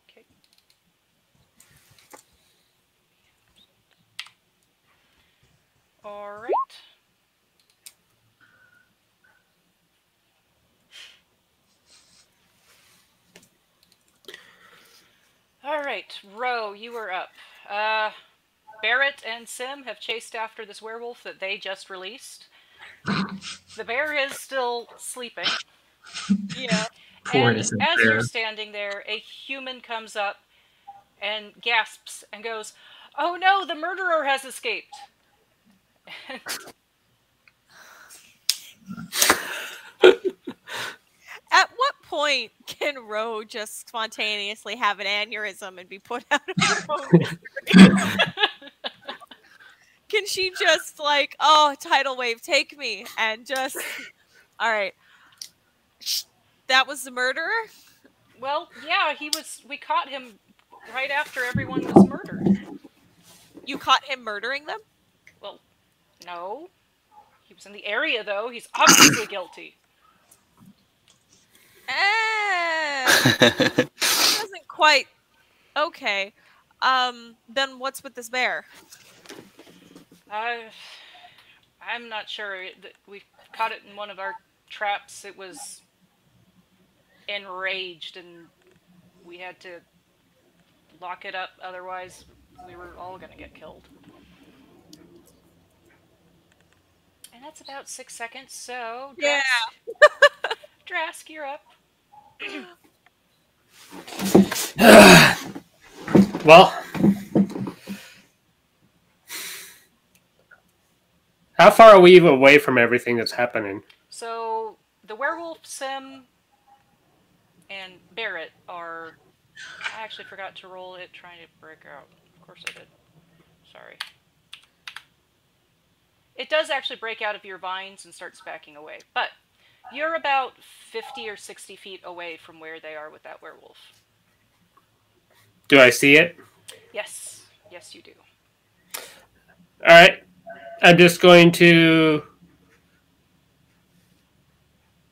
Speaker 3: Okay. Alright. Alright, Ro, you are up. Barrett and Sim have chased after this werewolf that they just released. The bear is still sleeping.
Speaker 4: Yeah.
Speaker 1: Poor
Speaker 3: And
Speaker 1: innocent
Speaker 3: as
Speaker 1: bear.
Speaker 3: you're standing there, a human comes up and gasps and goes, "Oh no, the murderer has escaped."
Speaker 4: At what point can Ro just spontaneously have an aneurysm and be put out of her own misery? Can she just like, oh, tidal wave, take me, and just, all right, that was the murderer?
Speaker 3: Well, yeah, we caught him right after everyone was murdered.
Speaker 4: You caught him murdering them?
Speaker 3: Well, no. He was in the area, though. He's obviously guilty.
Speaker 4: Doesn't quite. Okay. Then what's with this bear?
Speaker 3: I'm not sure. We caught it in one of our traps. It was enraged, and we had to lock it up. Otherwise, we were all going to get killed. And that's about 6 seconds, so...
Speaker 4: Yeah.
Speaker 3: Drask, you're up.
Speaker 5: Well, how far are we away from everything that's happening?
Speaker 3: So, the werewolf, Sim, and Barrett are... I actually forgot to roll it trying to break out. Of course I did. Sorry. It does actually break out of your vines and starts backing away, but you're about 50 or 60 feet away from where they are with that werewolf.
Speaker 5: Do I see it?
Speaker 3: Yes. Yes, you do.
Speaker 5: All right. I'm just going to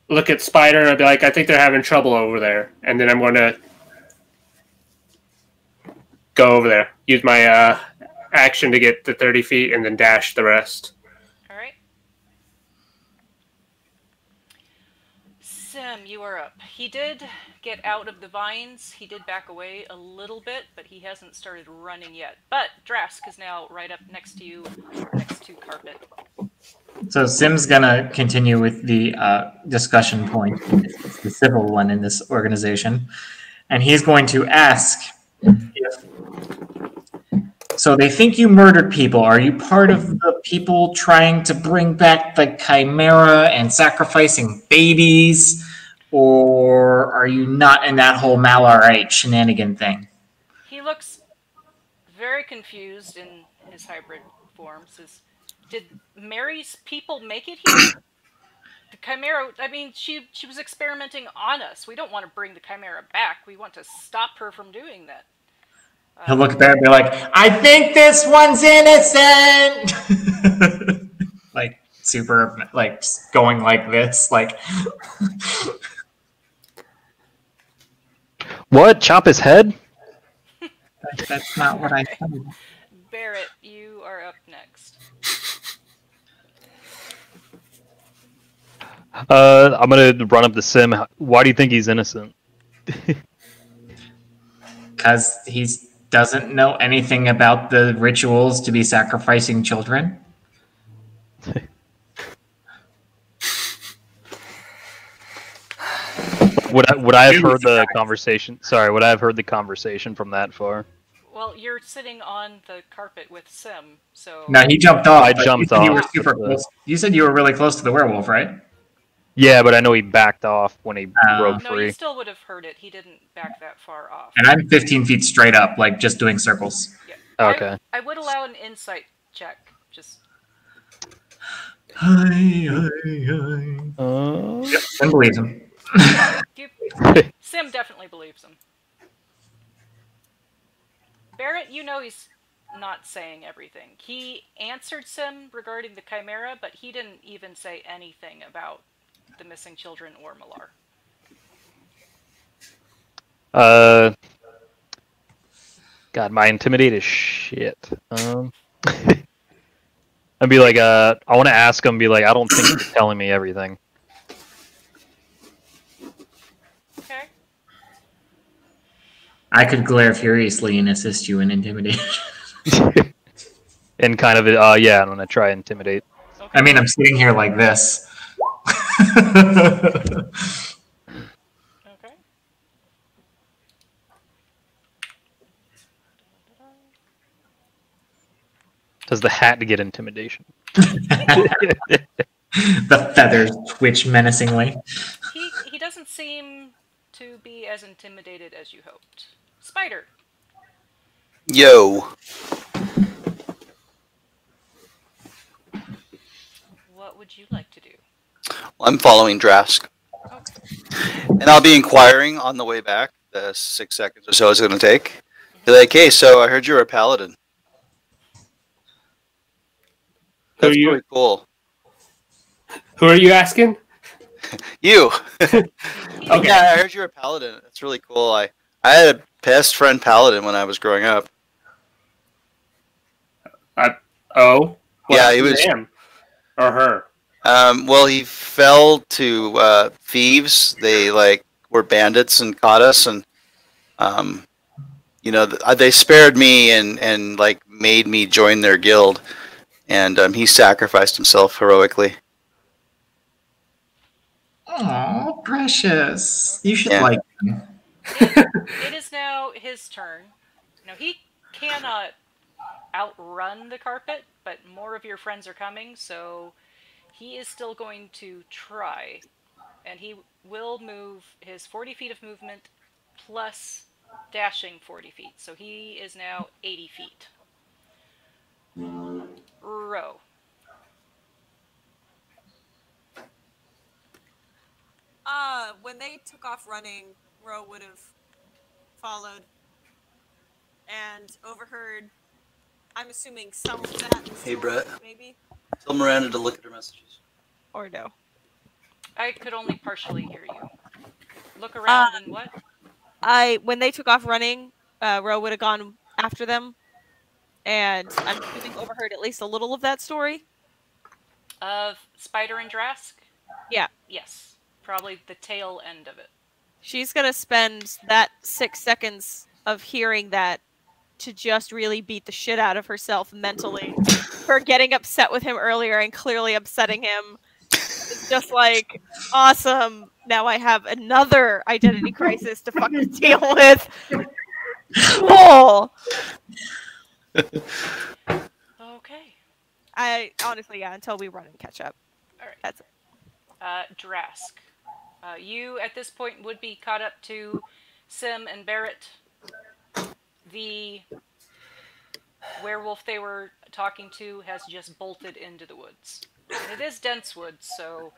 Speaker 5: look at Spider and I'll be like, I think they're having trouble over there. And then I'm going to go over there. Use my action to get to 30 feet and then dash the rest.
Speaker 3: All right. Sim, you are up. He did get out of the vines. He did back away a little bit, but he hasn't started running yet. But Drask is now right up next to you, next to Carpet.
Speaker 1: So Sim's gonna continue with the discussion point. It's the civil one in this organization, and he's going to ask if. So they think you murdered people. Are you part of the people trying to bring back the Chimera and sacrificing babies, or are you not in that whole Malarite shenanigan thing?
Speaker 3: He looks very confused in his hybrid form. Says, "Did Mary's people make it here? The Chimera. I mean, she was experimenting on us. We don't want to bring the Chimera back. We want to stop her from doing that."
Speaker 1: He'll look back and be like, "I think this one's innocent." Like super, like going like this, like.
Speaker 6: What? Chop his head?
Speaker 1: That's not what I said.
Speaker 3: Barrett, you are up next.
Speaker 6: I'm gonna run up to Sim. Why do you think he's innocent?
Speaker 1: Because he doesn't know anything about the rituals to be sacrificing children.
Speaker 6: Would I have heard the conversation? Sorry, would I have heard the conversation from that far?
Speaker 3: Well, you're sitting on the carpet with Sim, so...
Speaker 1: No, he jumped off.
Speaker 6: I
Speaker 1: but
Speaker 6: jumped
Speaker 1: you said You were
Speaker 6: off.
Speaker 1: super close. You said you were really close to the werewolf, right?
Speaker 6: Yeah, but I know he backed off when he broke
Speaker 3: No,
Speaker 6: free.
Speaker 3: you still would have heard it. He didn't back that far off.
Speaker 1: And I'm 15 feet straight up, like just doing circles.
Speaker 3: Yeah.
Speaker 6: Okay.
Speaker 3: I would allow an insight check. Just...
Speaker 1: Hi. Yep, Sim believes him.
Speaker 3: Sim definitely believes him. Barrett, you know he's not saying everything. He answered Sim regarding the Chimera, but he didn't even say anything about the missing children or Malar.
Speaker 6: God, my intimidate is shit. I'd be like, I want to ask him. Be like, I don't think you're telling me everything.
Speaker 3: Okay.
Speaker 1: I could glare furiously and assist you in intimidation.
Speaker 6: And kind of, yeah, I'm gonna try intimidate.
Speaker 3: Okay.
Speaker 1: I mean, I'm sitting here like this.
Speaker 3: Okay.
Speaker 6: Does the hat to get intimidation?
Speaker 1: The feathers twitch menacingly.
Speaker 3: He doesn't seem to be as intimidated as you hoped. Spider.
Speaker 2: Yo.
Speaker 3: What would you like to do?
Speaker 2: I'm following Drask.
Speaker 3: Okay.
Speaker 2: And I'll be inquiring on the way back, the 6 seconds or so it's going to take. Be like, hey, so I heard you're a paladin. That's
Speaker 5: you?
Speaker 2: pretty cool.
Speaker 5: Who are you asking?
Speaker 2: You.
Speaker 5: Okay.
Speaker 2: Yeah, I heard you're a paladin. That's really cool. I had a best friend paladin when I was growing up.
Speaker 5: Oh?
Speaker 2: Yeah, he
Speaker 5: happened to
Speaker 2: was-
Speaker 5: him or her.
Speaker 2: Well, he fell to thieves. They were bandits and caught us, and they spared me and made me join their guild, and he sacrificed himself heroically.
Speaker 1: Oh, precious. You should
Speaker 2: Yeah.
Speaker 1: like him.
Speaker 3: It is now his turn. Now, he cannot outrun the carpet, but more of your friends are coming, so he is still going to try. And he will move his 40 feet of movement plus dashing 40 feet. So he is now 80 feet. Row.
Speaker 4: When they took off running, Ro would have followed and overheard, I'm assuming some of that.
Speaker 2: Hey, Brett.
Speaker 4: Maybe?
Speaker 2: Tell Miranda to look at her messages.
Speaker 4: Or no.
Speaker 3: I could only partially hear you. Look around and what?
Speaker 4: When they took off running, Ro would have gone after them. And I'm assuming overheard at least a little of that story.
Speaker 3: Of Spider and Drask?
Speaker 4: Yeah.
Speaker 3: Yes. Probably the tail end of it.
Speaker 4: She's gonna spend that 6 seconds of hearing that to just really beat the shit out of herself mentally for getting upset with him earlier and clearly upsetting him. It's just like, awesome. Now I have another identity crisis to fucking deal with. Cool.
Speaker 3: Okay.
Speaker 4: I honestly, yeah, until we run and catch up.
Speaker 3: All right.
Speaker 4: That's it.
Speaker 3: Drask. You, at this point, would be caught up to Sim and Barrett. The werewolf they were talking to has just bolted into the woods. And it is dense woods, so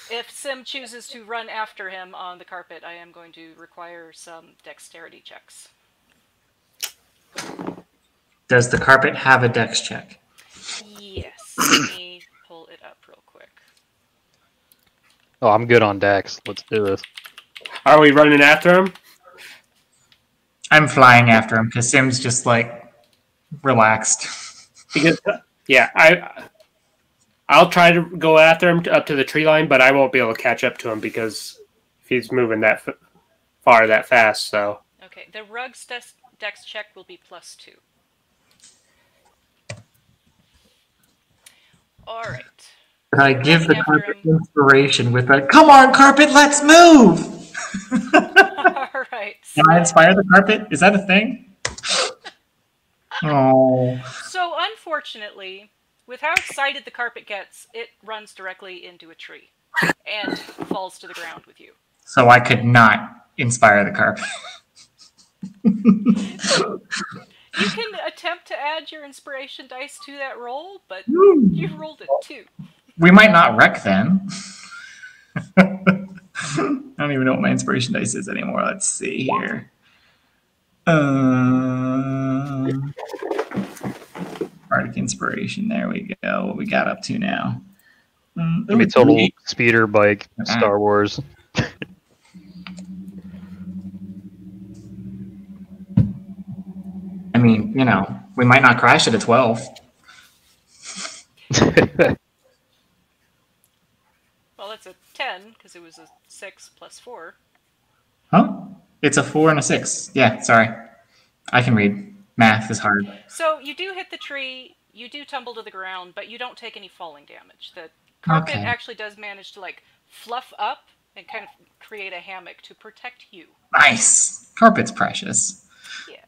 Speaker 3: if Sim chooses to run after him on the carpet, I am going to require some dexterity checks.
Speaker 1: Does the carpet have a dex check?
Speaker 3: Yes. Let me pull it up real quick.
Speaker 6: Oh, I'm good on Dex. Let's do this.
Speaker 5: Are we running after him?
Speaker 1: I'm flying after him because Sim's just like relaxed.
Speaker 5: Because yeah, I'll try to go after him up to the tree line, but I won't be able to catch up to him because if he's moving that far that fast. So
Speaker 3: Okay, the rug's dex check will be +2. All right.
Speaker 1: I give the
Speaker 3: Running after
Speaker 1: carpet
Speaker 3: him.
Speaker 1: inspiration with a "Come on, carpet, let's move."
Speaker 3: All right.
Speaker 1: Can I inspire the carpet? Is that a thing? Oh,
Speaker 3: So unfortunately, with how excited the carpet gets, it runs directly into a tree and falls to the ground with you.
Speaker 1: so I could not inspire the carpet.
Speaker 3: You can attempt to add your inspiration dice to that roll, but you rolled it too.
Speaker 1: We might not wreck then. I don't even know what my inspiration dice is anymore. Let's see here. Bardic inspiration. There we go. What we got up to now?
Speaker 6: Give me total speeder bike, Star Wars.
Speaker 1: I mean, you know, we might not crash at a 12.
Speaker 3: Well, that's a 10 because it was a 6 + 4.
Speaker 1: Huh? It's a 4 and a 6. Yeah, sorry. I can read. Math is hard.
Speaker 3: So you do hit the tree, you do tumble to the ground, but you don't take any falling damage. The carpet
Speaker 1: Okay.
Speaker 3: actually does manage to like fluff up and kind of create a hammock to protect you.
Speaker 1: Nice. Carpet's precious.
Speaker 3: Yeah.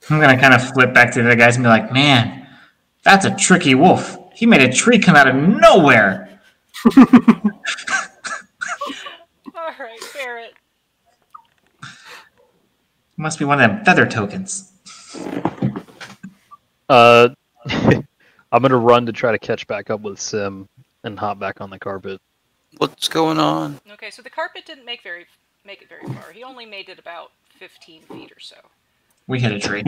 Speaker 1: I'm going to kind of flip back to the guys and be like, man, that's a tricky wolf. He made a tree come out of nowhere.
Speaker 3: All right, Barrett.
Speaker 1: Must be one of them feather tokens.
Speaker 6: I'm gonna run to try to catch back up with Sim and hop back on the carpet.
Speaker 2: What's going on?
Speaker 3: Okay, so the carpet didn't make it very far. He only made it about 15 feet or so.
Speaker 1: We hit a tree.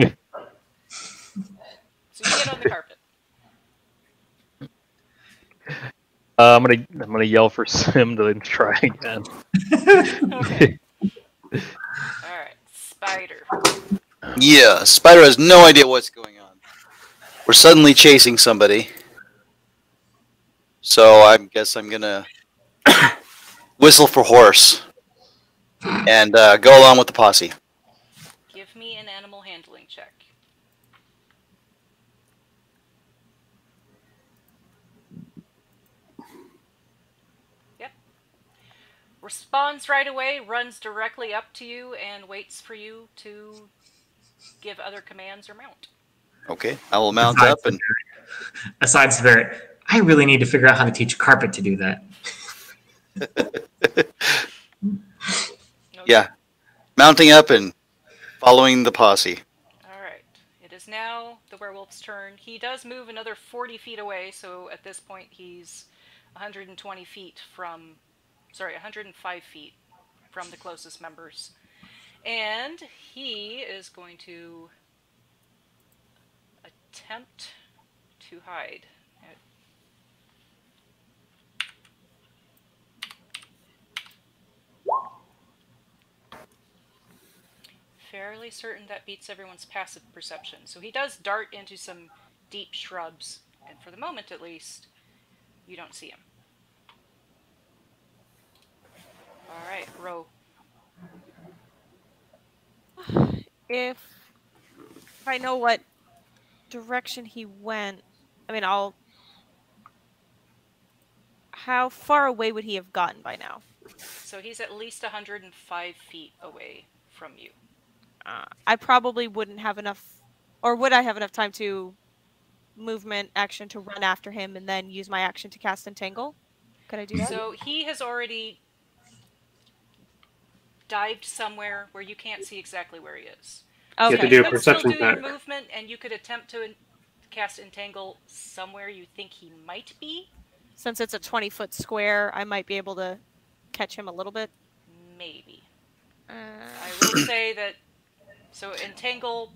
Speaker 3: So you get on the carpet.
Speaker 6: I'm gonna yell for Sim to try again.
Speaker 3: Okay. All right, Spider.
Speaker 2: Yeah, Spider has no idea what's going on. We're suddenly chasing somebody. So I guess I'm gonna whistle for horse and go along with the posse.
Speaker 3: Give me an animal handling check. Yep. Responds right away, runs directly up to you, and waits for you to give other commands or mount.
Speaker 2: Okay, I will mount up and
Speaker 1: Aside Spirit, I really need to figure out how to teach carpet to do that.
Speaker 3: Okay.
Speaker 2: yeah, mounting up and following the posse.
Speaker 3: All right. It is now the werewolf's turn. He does move another 40 feet away, so at this point he's 105 feet from the closest members. And he is going to attempt to hide. Fairly certain that beats everyone's passive perception. So he does dart into some deep shrubs, and for the moment at least, you don't see him. Alright, Ro.
Speaker 4: If I know what direction he went, I mean, how far away would he have gotten by now?
Speaker 3: So he's at least 105 feet away from you.
Speaker 4: I probably wouldn't have enough, or would I have enough time to movement action to run after him and then use my action to cast Entangle? Could I do that?
Speaker 3: So he has already dived somewhere where you can't see exactly where he is.
Speaker 5: You have
Speaker 4: Okay.
Speaker 5: to do
Speaker 3: You
Speaker 5: a
Speaker 3: could still
Speaker 5: perception
Speaker 3: do your
Speaker 5: check.
Speaker 3: movement, and you could attempt to cast Entangle somewhere you think he might be.
Speaker 4: Since it's a 20-foot square, I might be able to catch him a little bit.
Speaker 3: Maybe.
Speaker 4: Uh,
Speaker 3: I will say that. So Entangle.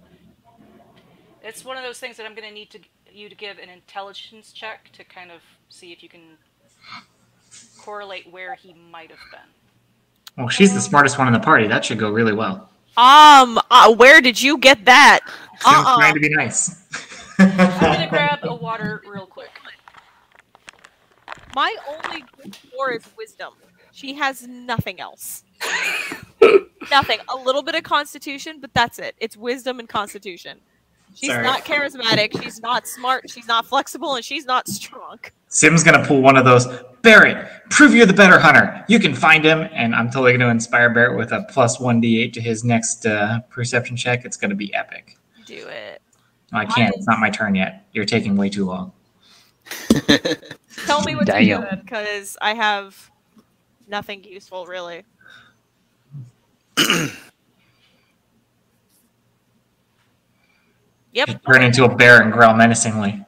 Speaker 3: It's one of those things that I'm going to need you to give an intelligence check to kind of see if you can correlate where he might have been.
Speaker 1: Well, she's the smartest one in the party. That should go really well.
Speaker 4: where did you get that?
Speaker 1: Sim's trying to be nice.
Speaker 3: I'm going to grab a water real quick.
Speaker 4: My only good score is wisdom. She has nothing else. Nothing. A little bit of constitution, but that's it. It's wisdom and constitution. She's
Speaker 1: Sorry.
Speaker 4: not charismatic, she's not smart, she's not flexible, and she's not strong.
Speaker 1: Sim's gonna pull one of those. Barrett, prove you're the better hunter. You can find him, and I'm totally gonna inspire Barrett with a plus 1d8 to his next perception check. It's gonna be epic.
Speaker 4: Do it.
Speaker 1: I can't. It's not my turn yet. You're taking way too long.
Speaker 4: Tell me what to
Speaker 6: Damn.
Speaker 4: do then, because I have nothing useful, really. Yep.
Speaker 1: Turn into a bear and growl menacingly.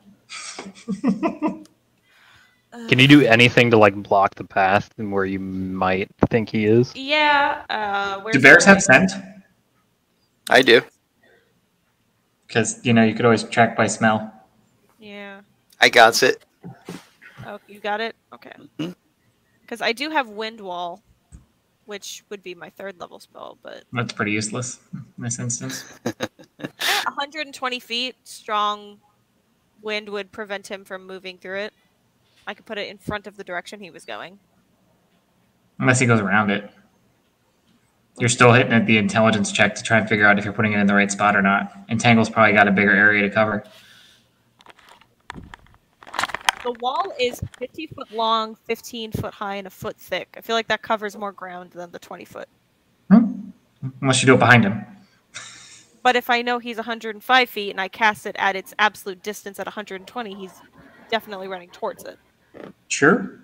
Speaker 6: Can you do anything to like block the path and where you might think he is?
Speaker 4: Yeah.
Speaker 1: Do bears have scent?
Speaker 2: I do.
Speaker 1: Because, you could always track by smell.
Speaker 4: Yeah.
Speaker 2: I got it.
Speaker 4: Oh, you got it? Okay.
Speaker 2: Mhm.
Speaker 4: Because I do have Wind Wall, which would be my 3rd level spell, but
Speaker 1: That's pretty useless in this instance.
Speaker 4: 120 feet, strong wind would prevent him from moving through it. I could put it in front of the direction he was going.
Speaker 1: Unless he goes around it. You're still hitting at the intelligence check to try and figure out if you're putting it in the right spot or not. Entangle's probably got a bigger area to cover.
Speaker 4: The wall is 50 foot long, 15 foot high, and a foot thick. I feel like that covers more ground than the 20 foot.
Speaker 1: Unless you do it behind him.
Speaker 4: But if I know he's 105 feet and I cast it at its absolute distance at 120, he's definitely running towards it.
Speaker 1: Sure.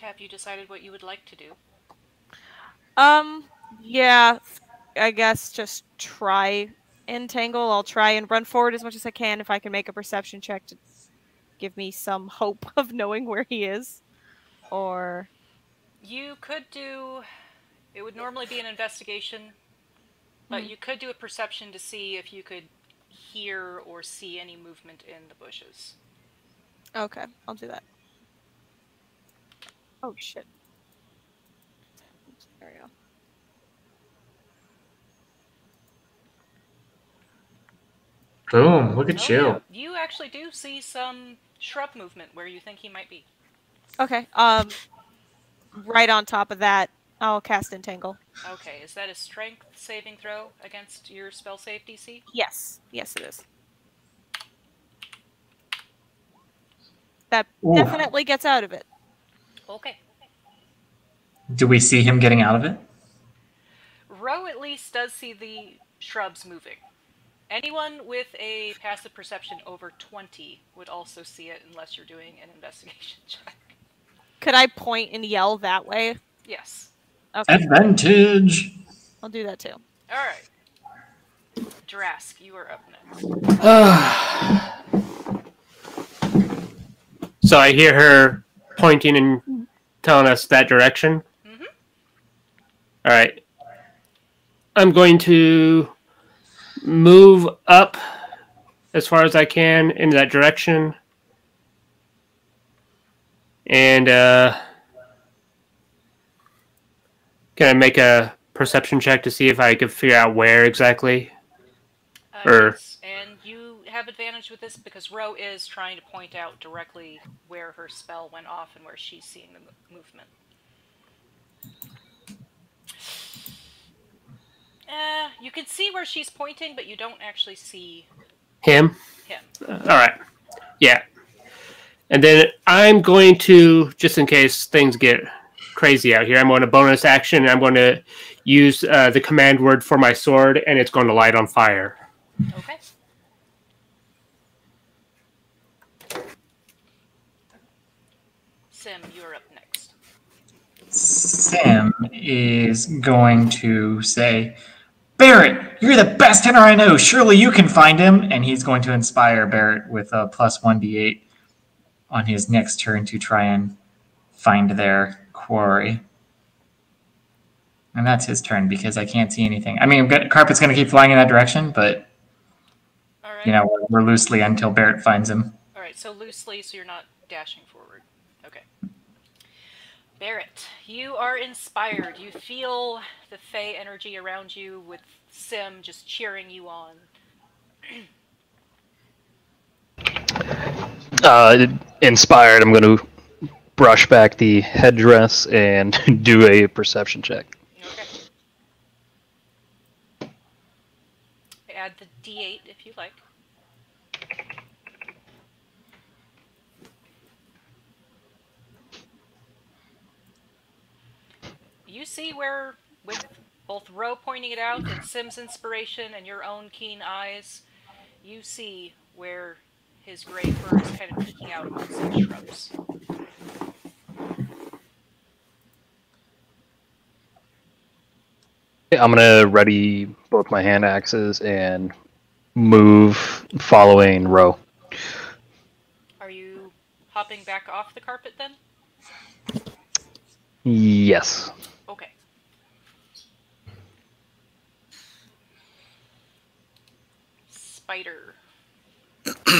Speaker 3: Have you decided what you would like to do?
Speaker 4: Yeah, I guess just try Entangle. I'll try and run forward as much as I can if I can make a perception check to give me some hope of knowing where he is. Or
Speaker 3: You could do. It would normally be an investigation, but you could do a perception to see if you could hear or see any movement in the bushes.
Speaker 4: okay, I'll do that. Oh shit. There we go.
Speaker 1: Boom. Look at
Speaker 3: Oh,
Speaker 1: you.
Speaker 3: yeah. You actually do see some shrub movement where you think he might be.
Speaker 4: Okay, right on top of that, I'll cast Entangle.
Speaker 3: Okay, is that a strength saving throw against your spell save DC?
Speaker 4: Yes, yes it is. That
Speaker 1: Ooh.
Speaker 4: definitely gets out of it.
Speaker 3: Okay.
Speaker 1: Do we see him getting out of it?
Speaker 3: Ro at least does see the shrubs moving. Anyone with a passive perception over 20 would also see it unless you're doing an investigation check.
Speaker 4: Could I point and yell that way?
Speaker 3: Yes.
Speaker 4: Okay,
Speaker 1: Advantage.
Speaker 4: I'll do that too.
Speaker 3: Alright. Drask, you are up next.
Speaker 5: So I hear her pointing and telling us that direction.
Speaker 3: Mm-hmm.
Speaker 5: All right. I'm going to move up as far as I can in that direction. And can I make a perception check to see if I could figure out where exactly? Or-
Speaker 3: Yes, and you have advantage with this because Ro is trying to point out directly where her spell went off and where she's seeing the movement. You can see where she's pointing, but you don't actually see
Speaker 5: Him?
Speaker 3: him.
Speaker 5: All right. Yeah. And then I'm going to, just in case things get crazy out here, I'm going to bonus action. I'm going to use the command word for my sword, and it's going to light on fire.
Speaker 3: Okay. Sim, you're up next.
Speaker 1: Sim is going to say, Barrett, you're the best hunter I know. Surely you can find him. And he's going to inspire Barrett with a plus 1d8 on his next turn to try and find their quarry. And that's his turn because I can't see anything. I mean, Carpet's going to keep flying in that direction, but
Speaker 3: All right.
Speaker 1: you know, we're loosely until Barrett finds him.
Speaker 3: All right, so loosely, so you're not dashing forward. Okay. Barrett, you are inspired. You feel the Fey energy around you with Sim just cheering you on.
Speaker 6: Inspired, I'm going to brush back the headdress and do a perception check.
Speaker 3: Okay. Add the D8 if you like. You see where, with both Ro pointing it out and Sim's inspiration and your own keen eyes, you see where his gray fur is kind of peeking out amongst those shrubs.
Speaker 6: I'm going to ready both my hand axes and move following Ro.
Speaker 3: Are you hopping back off the carpet then?
Speaker 6: Yes.
Speaker 3: Okay. Spider.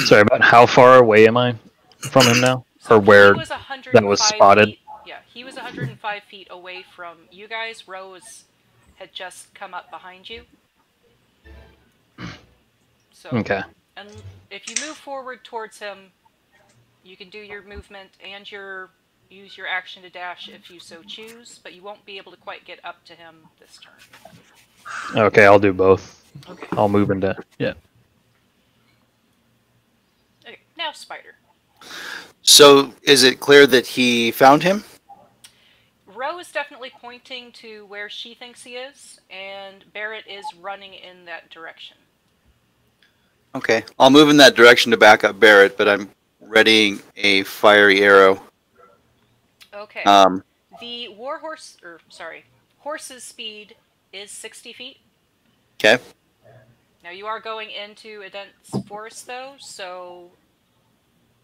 Speaker 6: Sorry, about how far away am I from him now?
Speaker 3: So
Speaker 6: Or where
Speaker 3: he was
Speaker 6: that was
Speaker 3: 105
Speaker 6: spotted?
Speaker 3: feet. Yeah, he was 105 feet away from you guys. Rose had just come up behind you. So,
Speaker 6: Okay.
Speaker 3: and if you move forward towards him, you can do your movement and use your action to dash if you so choose, but you won't be able to quite get up to him this turn.
Speaker 6: Okay, I'll do both.
Speaker 3: Okay.
Speaker 6: I'll move into... Yeah.
Speaker 3: Okay, now Spider.
Speaker 2: So, is it clear that he found him?
Speaker 3: Ro is definitely pointing to where she thinks he is, and Barrett is running in that direction.
Speaker 2: Okay, I'll move in that direction to back up Barrett, but I'm readying a fiery arrow.
Speaker 3: Okay. The horse's speed is 60 feet.
Speaker 2: Okay.
Speaker 3: Now you are going into a dense forest though, so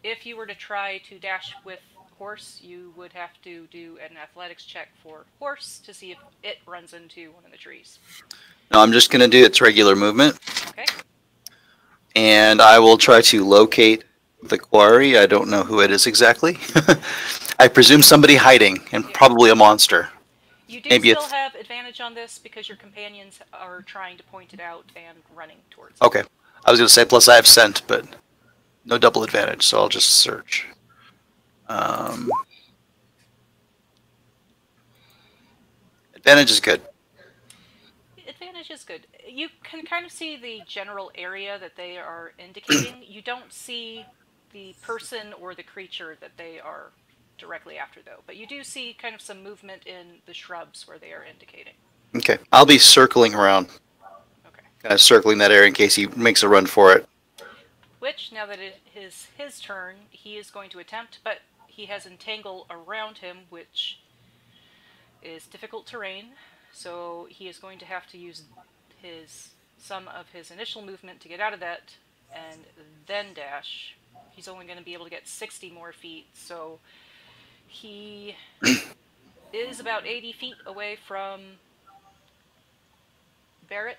Speaker 3: if you were to try to dash with horse, you would have to do an athletics check for horse to see if it runs into one of the trees.
Speaker 2: No, I'm just going to do its regular movement.
Speaker 3: Okay.
Speaker 2: And I will try to locate the quarry. I don't know who it is exactly. I presume somebody hiding, and probably a monster.
Speaker 3: You do
Speaker 2: Maybe
Speaker 3: still have advantage on this because your companions are trying to point it out and running towards it.
Speaker 2: Okay. I was going to say, plus I have scent, but no double advantage, so I'll just search. Advantage is good.
Speaker 3: Advantage is good. You can kind of see the general area that they are indicating. You don't see the person or the creature that they are directly after, though. But you do see kind of some movement in the shrubs where they are indicating.
Speaker 2: Okay. I'll be circling around.
Speaker 3: Okay.
Speaker 2: Kind of circling that area in case he makes a run for it.
Speaker 3: Which, now that it is his turn, he is going to attempt, but he has entangle around him, which is difficult terrain. So he is going to have to use some of his initial movement to get out of that, and then dash. He's only going to be able to get 60 more feet, so he is about 80 feet away from Barrett.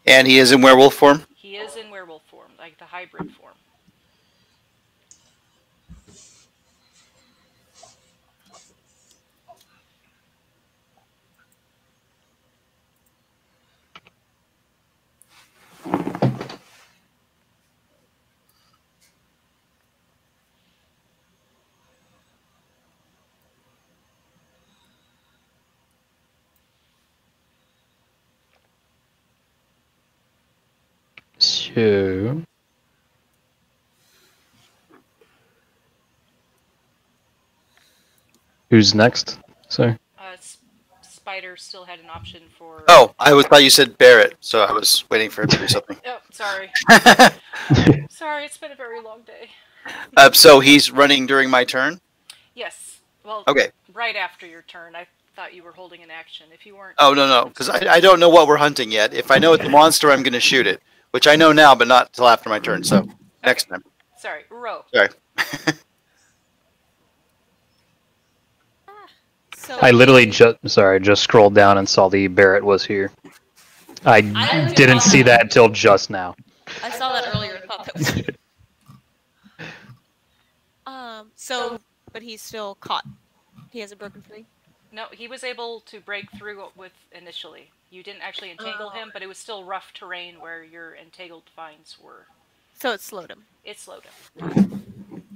Speaker 2: And he is in werewolf form?
Speaker 3: He is in werewolf form, like the hybrid form.
Speaker 6: Okay. Who's next? Sorry.
Speaker 3: Spider still had an option for.
Speaker 2: Oh, thought you said Barrett, so I was waiting for him to do something.
Speaker 3: Oh, sorry. Sorry, it's been a very long day.
Speaker 2: So he's running during my turn?
Speaker 3: Yes. Well,
Speaker 2: Okay.
Speaker 3: right after your turn. I thought you were holding an action. If you weren't.
Speaker 2: Oh, no, because I don't know what we're hunting yet. If I know it's a monster, I'm going to shoot it, which I know now, but not till after my turn, so next time.
Speaker 3: Sorry, row.
Speaker 2: Sorry.
Speaker 4: So
Speaker 6: I literally just scrolled down and saw the Barrett was here. I didn't see that until just now.
Speaker 4: I saw that earlier and thought that was you. But he's still caught. He hasn't broken free.
Speaker 3: No, he was able to break through with initially. You didn't actually entangle him, but it was still rough terrain where your entangled vines were.
Speaker 4: So it slowed him.
Speaker 3: It slowed him.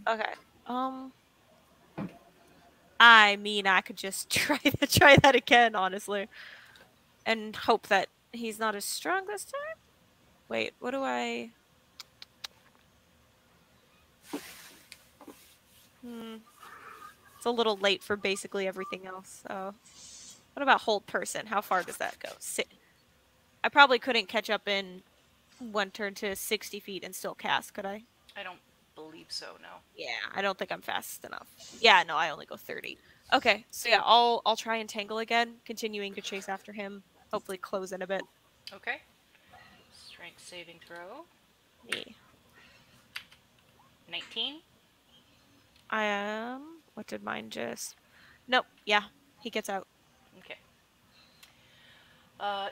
Speaker 4: Okay. I mean, I could just try that again, honestly, and hope that he's not as strong this time. Wait, what do I? It's a little late for basically everything else. So, what about hold person? How far does that go? I probably couldn't catch up in one turn to 60 feet and still cast, could I?
Speaker 3: I don't believe so, no.
Speaker 4: Yeah, I don't think I'm fast enough. Yeah, no, I only go 30. Okay, so yeah, I'll try and tangle again, continuing to chase after him. Hopefully close in a bit.
Speaker 3: Okay. Strength saving throw.
Speaker 4: Me.
Speaker 3: 19.
Speaker 4: I am. What did mine just? Nope. Yeah, he gets out.
Speaker 3: Okay.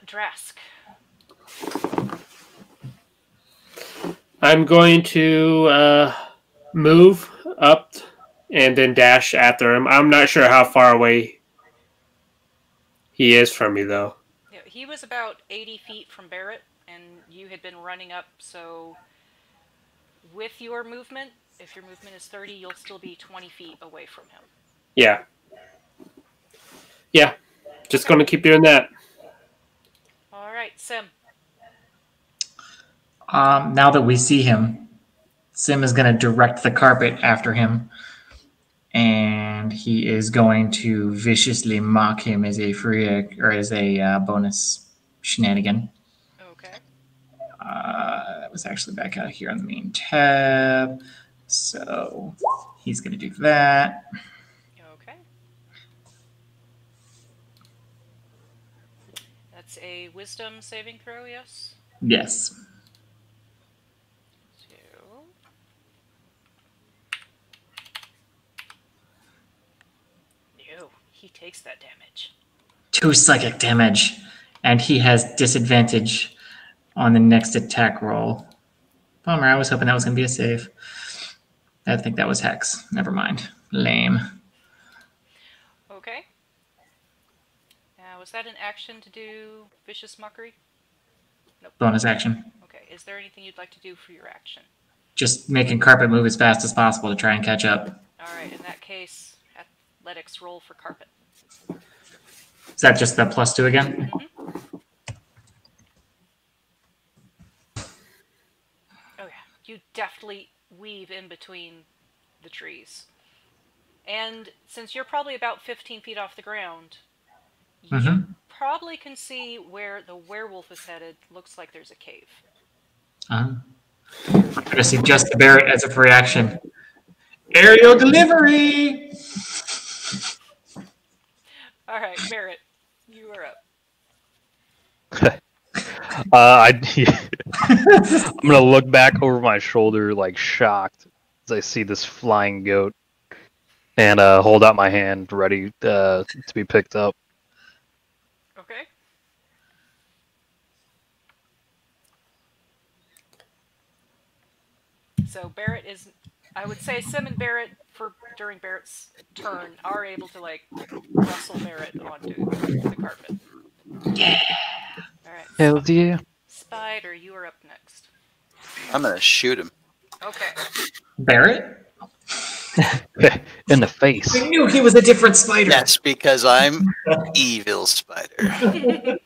Speaker 3: Drask.
Speaker 5: I'm going to move up and then dash after him. I'm not sure how far away he is from me, though.
Speaker 3: Yeah, he was about 80 feet from Barrett, and you had been running up, so with your movement, if your movement is 30, you'll still be 20 feet away from him.
Speaker 5: Yeah. Yeah. Just going to keep doing that.
Speaker 3: All right, Sim.
Speaker 1: Now that we see him, Sim is going to direct the carpet after him, and he is going to viciously mock him as a bonus shenanigan.
Speaker 3: Okay.
Speaker 1: That was actually back out here on the main tab, so he's going to do that.
Speaker 3: Okay. That's a wisdom saving throw, yes?
Speaker 1: Yes.
Speaker 3: 2. No, he takes that damage.
Speaker 1: 2 psychic damage, and he has disadvantage on the next attack roll. Bummer, I was hoping that was going to be a save. I think that was Hex. Never mind. Lame.
Speaker 3: Okay. Now, was that an action to do vicious mockery? Nope.
Speaker 1: Bonus action.
Speaker 3: Okay, is there anything you'd like to do for your action?
Speaker 1: Just making carpet move as fast as possible to try and catch up.
Speaker 3: Alright, in that case, athletics roll for carpet.
Speaker 1: Is that just the +2 again?
Speaker 3: Mm-hmm. Oh yeah, you deftly weave in between the trees. And since you're probably about 15 feet off the ground, you probably can see where the werewolf is headed. Looks like there's a cave.
Speaker 1: I'm going to suggest to Barrett as a free action. Aerial delivery!
Speaker 3: Alright, Barrett, you are up.
Speaker 6: I'm gonna look back over my shoulder, like shocked, as I see this flying goat, and hold out my hand, ready to be picked up.
Speaker 3: Okay. So Barrett is, I would say Sim and Barrett, during Barrett's turn, are able to, like, wrestle Barrett onto the carpet.
Speaker 1: Yeah.
Speaker 3: Alright.
Speaker 6: Hell yeah.
Speaker 3: Spider, you are up next.
Speaker 2: I'm going to shoot him.
Speaker 3: Okay.
Speaker 1: Barrett?
Speaker 6: In the face.
Speaker 1: I knew he was a different spider.
Speaker 2: That's because I'm evil spider.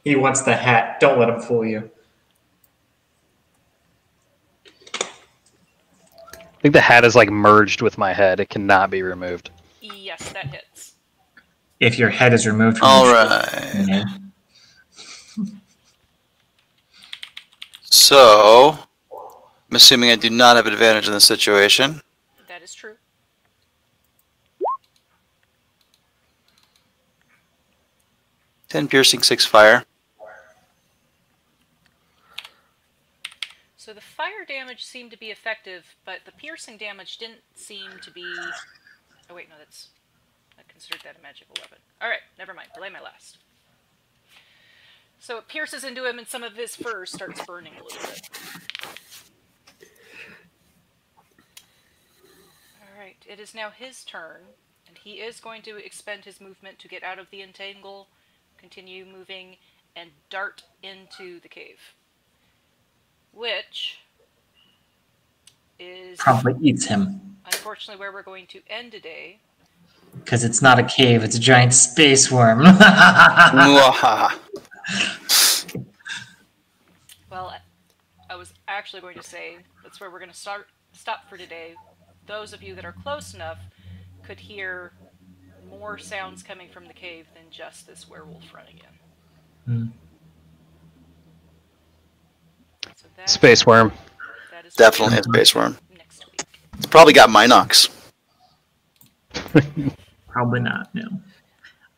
Speaker 1: He wants the hat. Don't let him fool you.
Speaker 6: think the hat is like merged with my head. It cannot be removed.
Speaker 3: Yes, that hits.
Speaker 1: If your head is removed from
Speaker 2: All
Speaker 1: the
Speaker 2: right.
Speaker 1: tree.
Speaker 2: So, I'm assuming I do not have advantage in this situation.
Speaker 3: That is true.
Speaker 2: Ten piercing, 6 fire.
Speaker 3: So the fire damage seemed to be effective, but the piercing damage didn't seem to be... Oh wait, no, that's... I considered that a magical weapon. Alright, never mind. Delay my last. So it pierces into him and some of his fur starts burning a little bit. Alright, it is now his turn, and he is going to expend his movement to get out of the entangle, continue moving, and dart into the cave. Which is
Speaker 1: Probably eats him.
Speaker 3: unfortunately where we're going to end today.
Speaker 1: Because it's not a cave, it's a giant space worm.
Speaker 2: Mwahaha.
Speaker 3: Well, I was actually going to say that's where we're going to stop for today. Those of you that are close enough could hear more sounds coming from the cave than just this werewolf running in. So that,
Speaker 6: Space worm.
Speaker 3: that is
Speaker 2: Definitely a space worm.
Speaker 3: next week.
Speaker 2: It's probably got Minox.
Speaker 1: Probably not, no.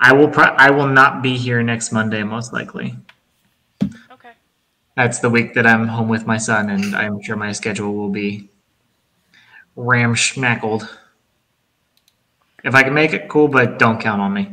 Speaker 1: I will not be here next Monday, most likely.
Speaker 3: Okay.
Speaker 1: That's the week that I'm home with my son, and I'm sure my schedule will be ramschmackled. If I can make it, cool, but don't count on me.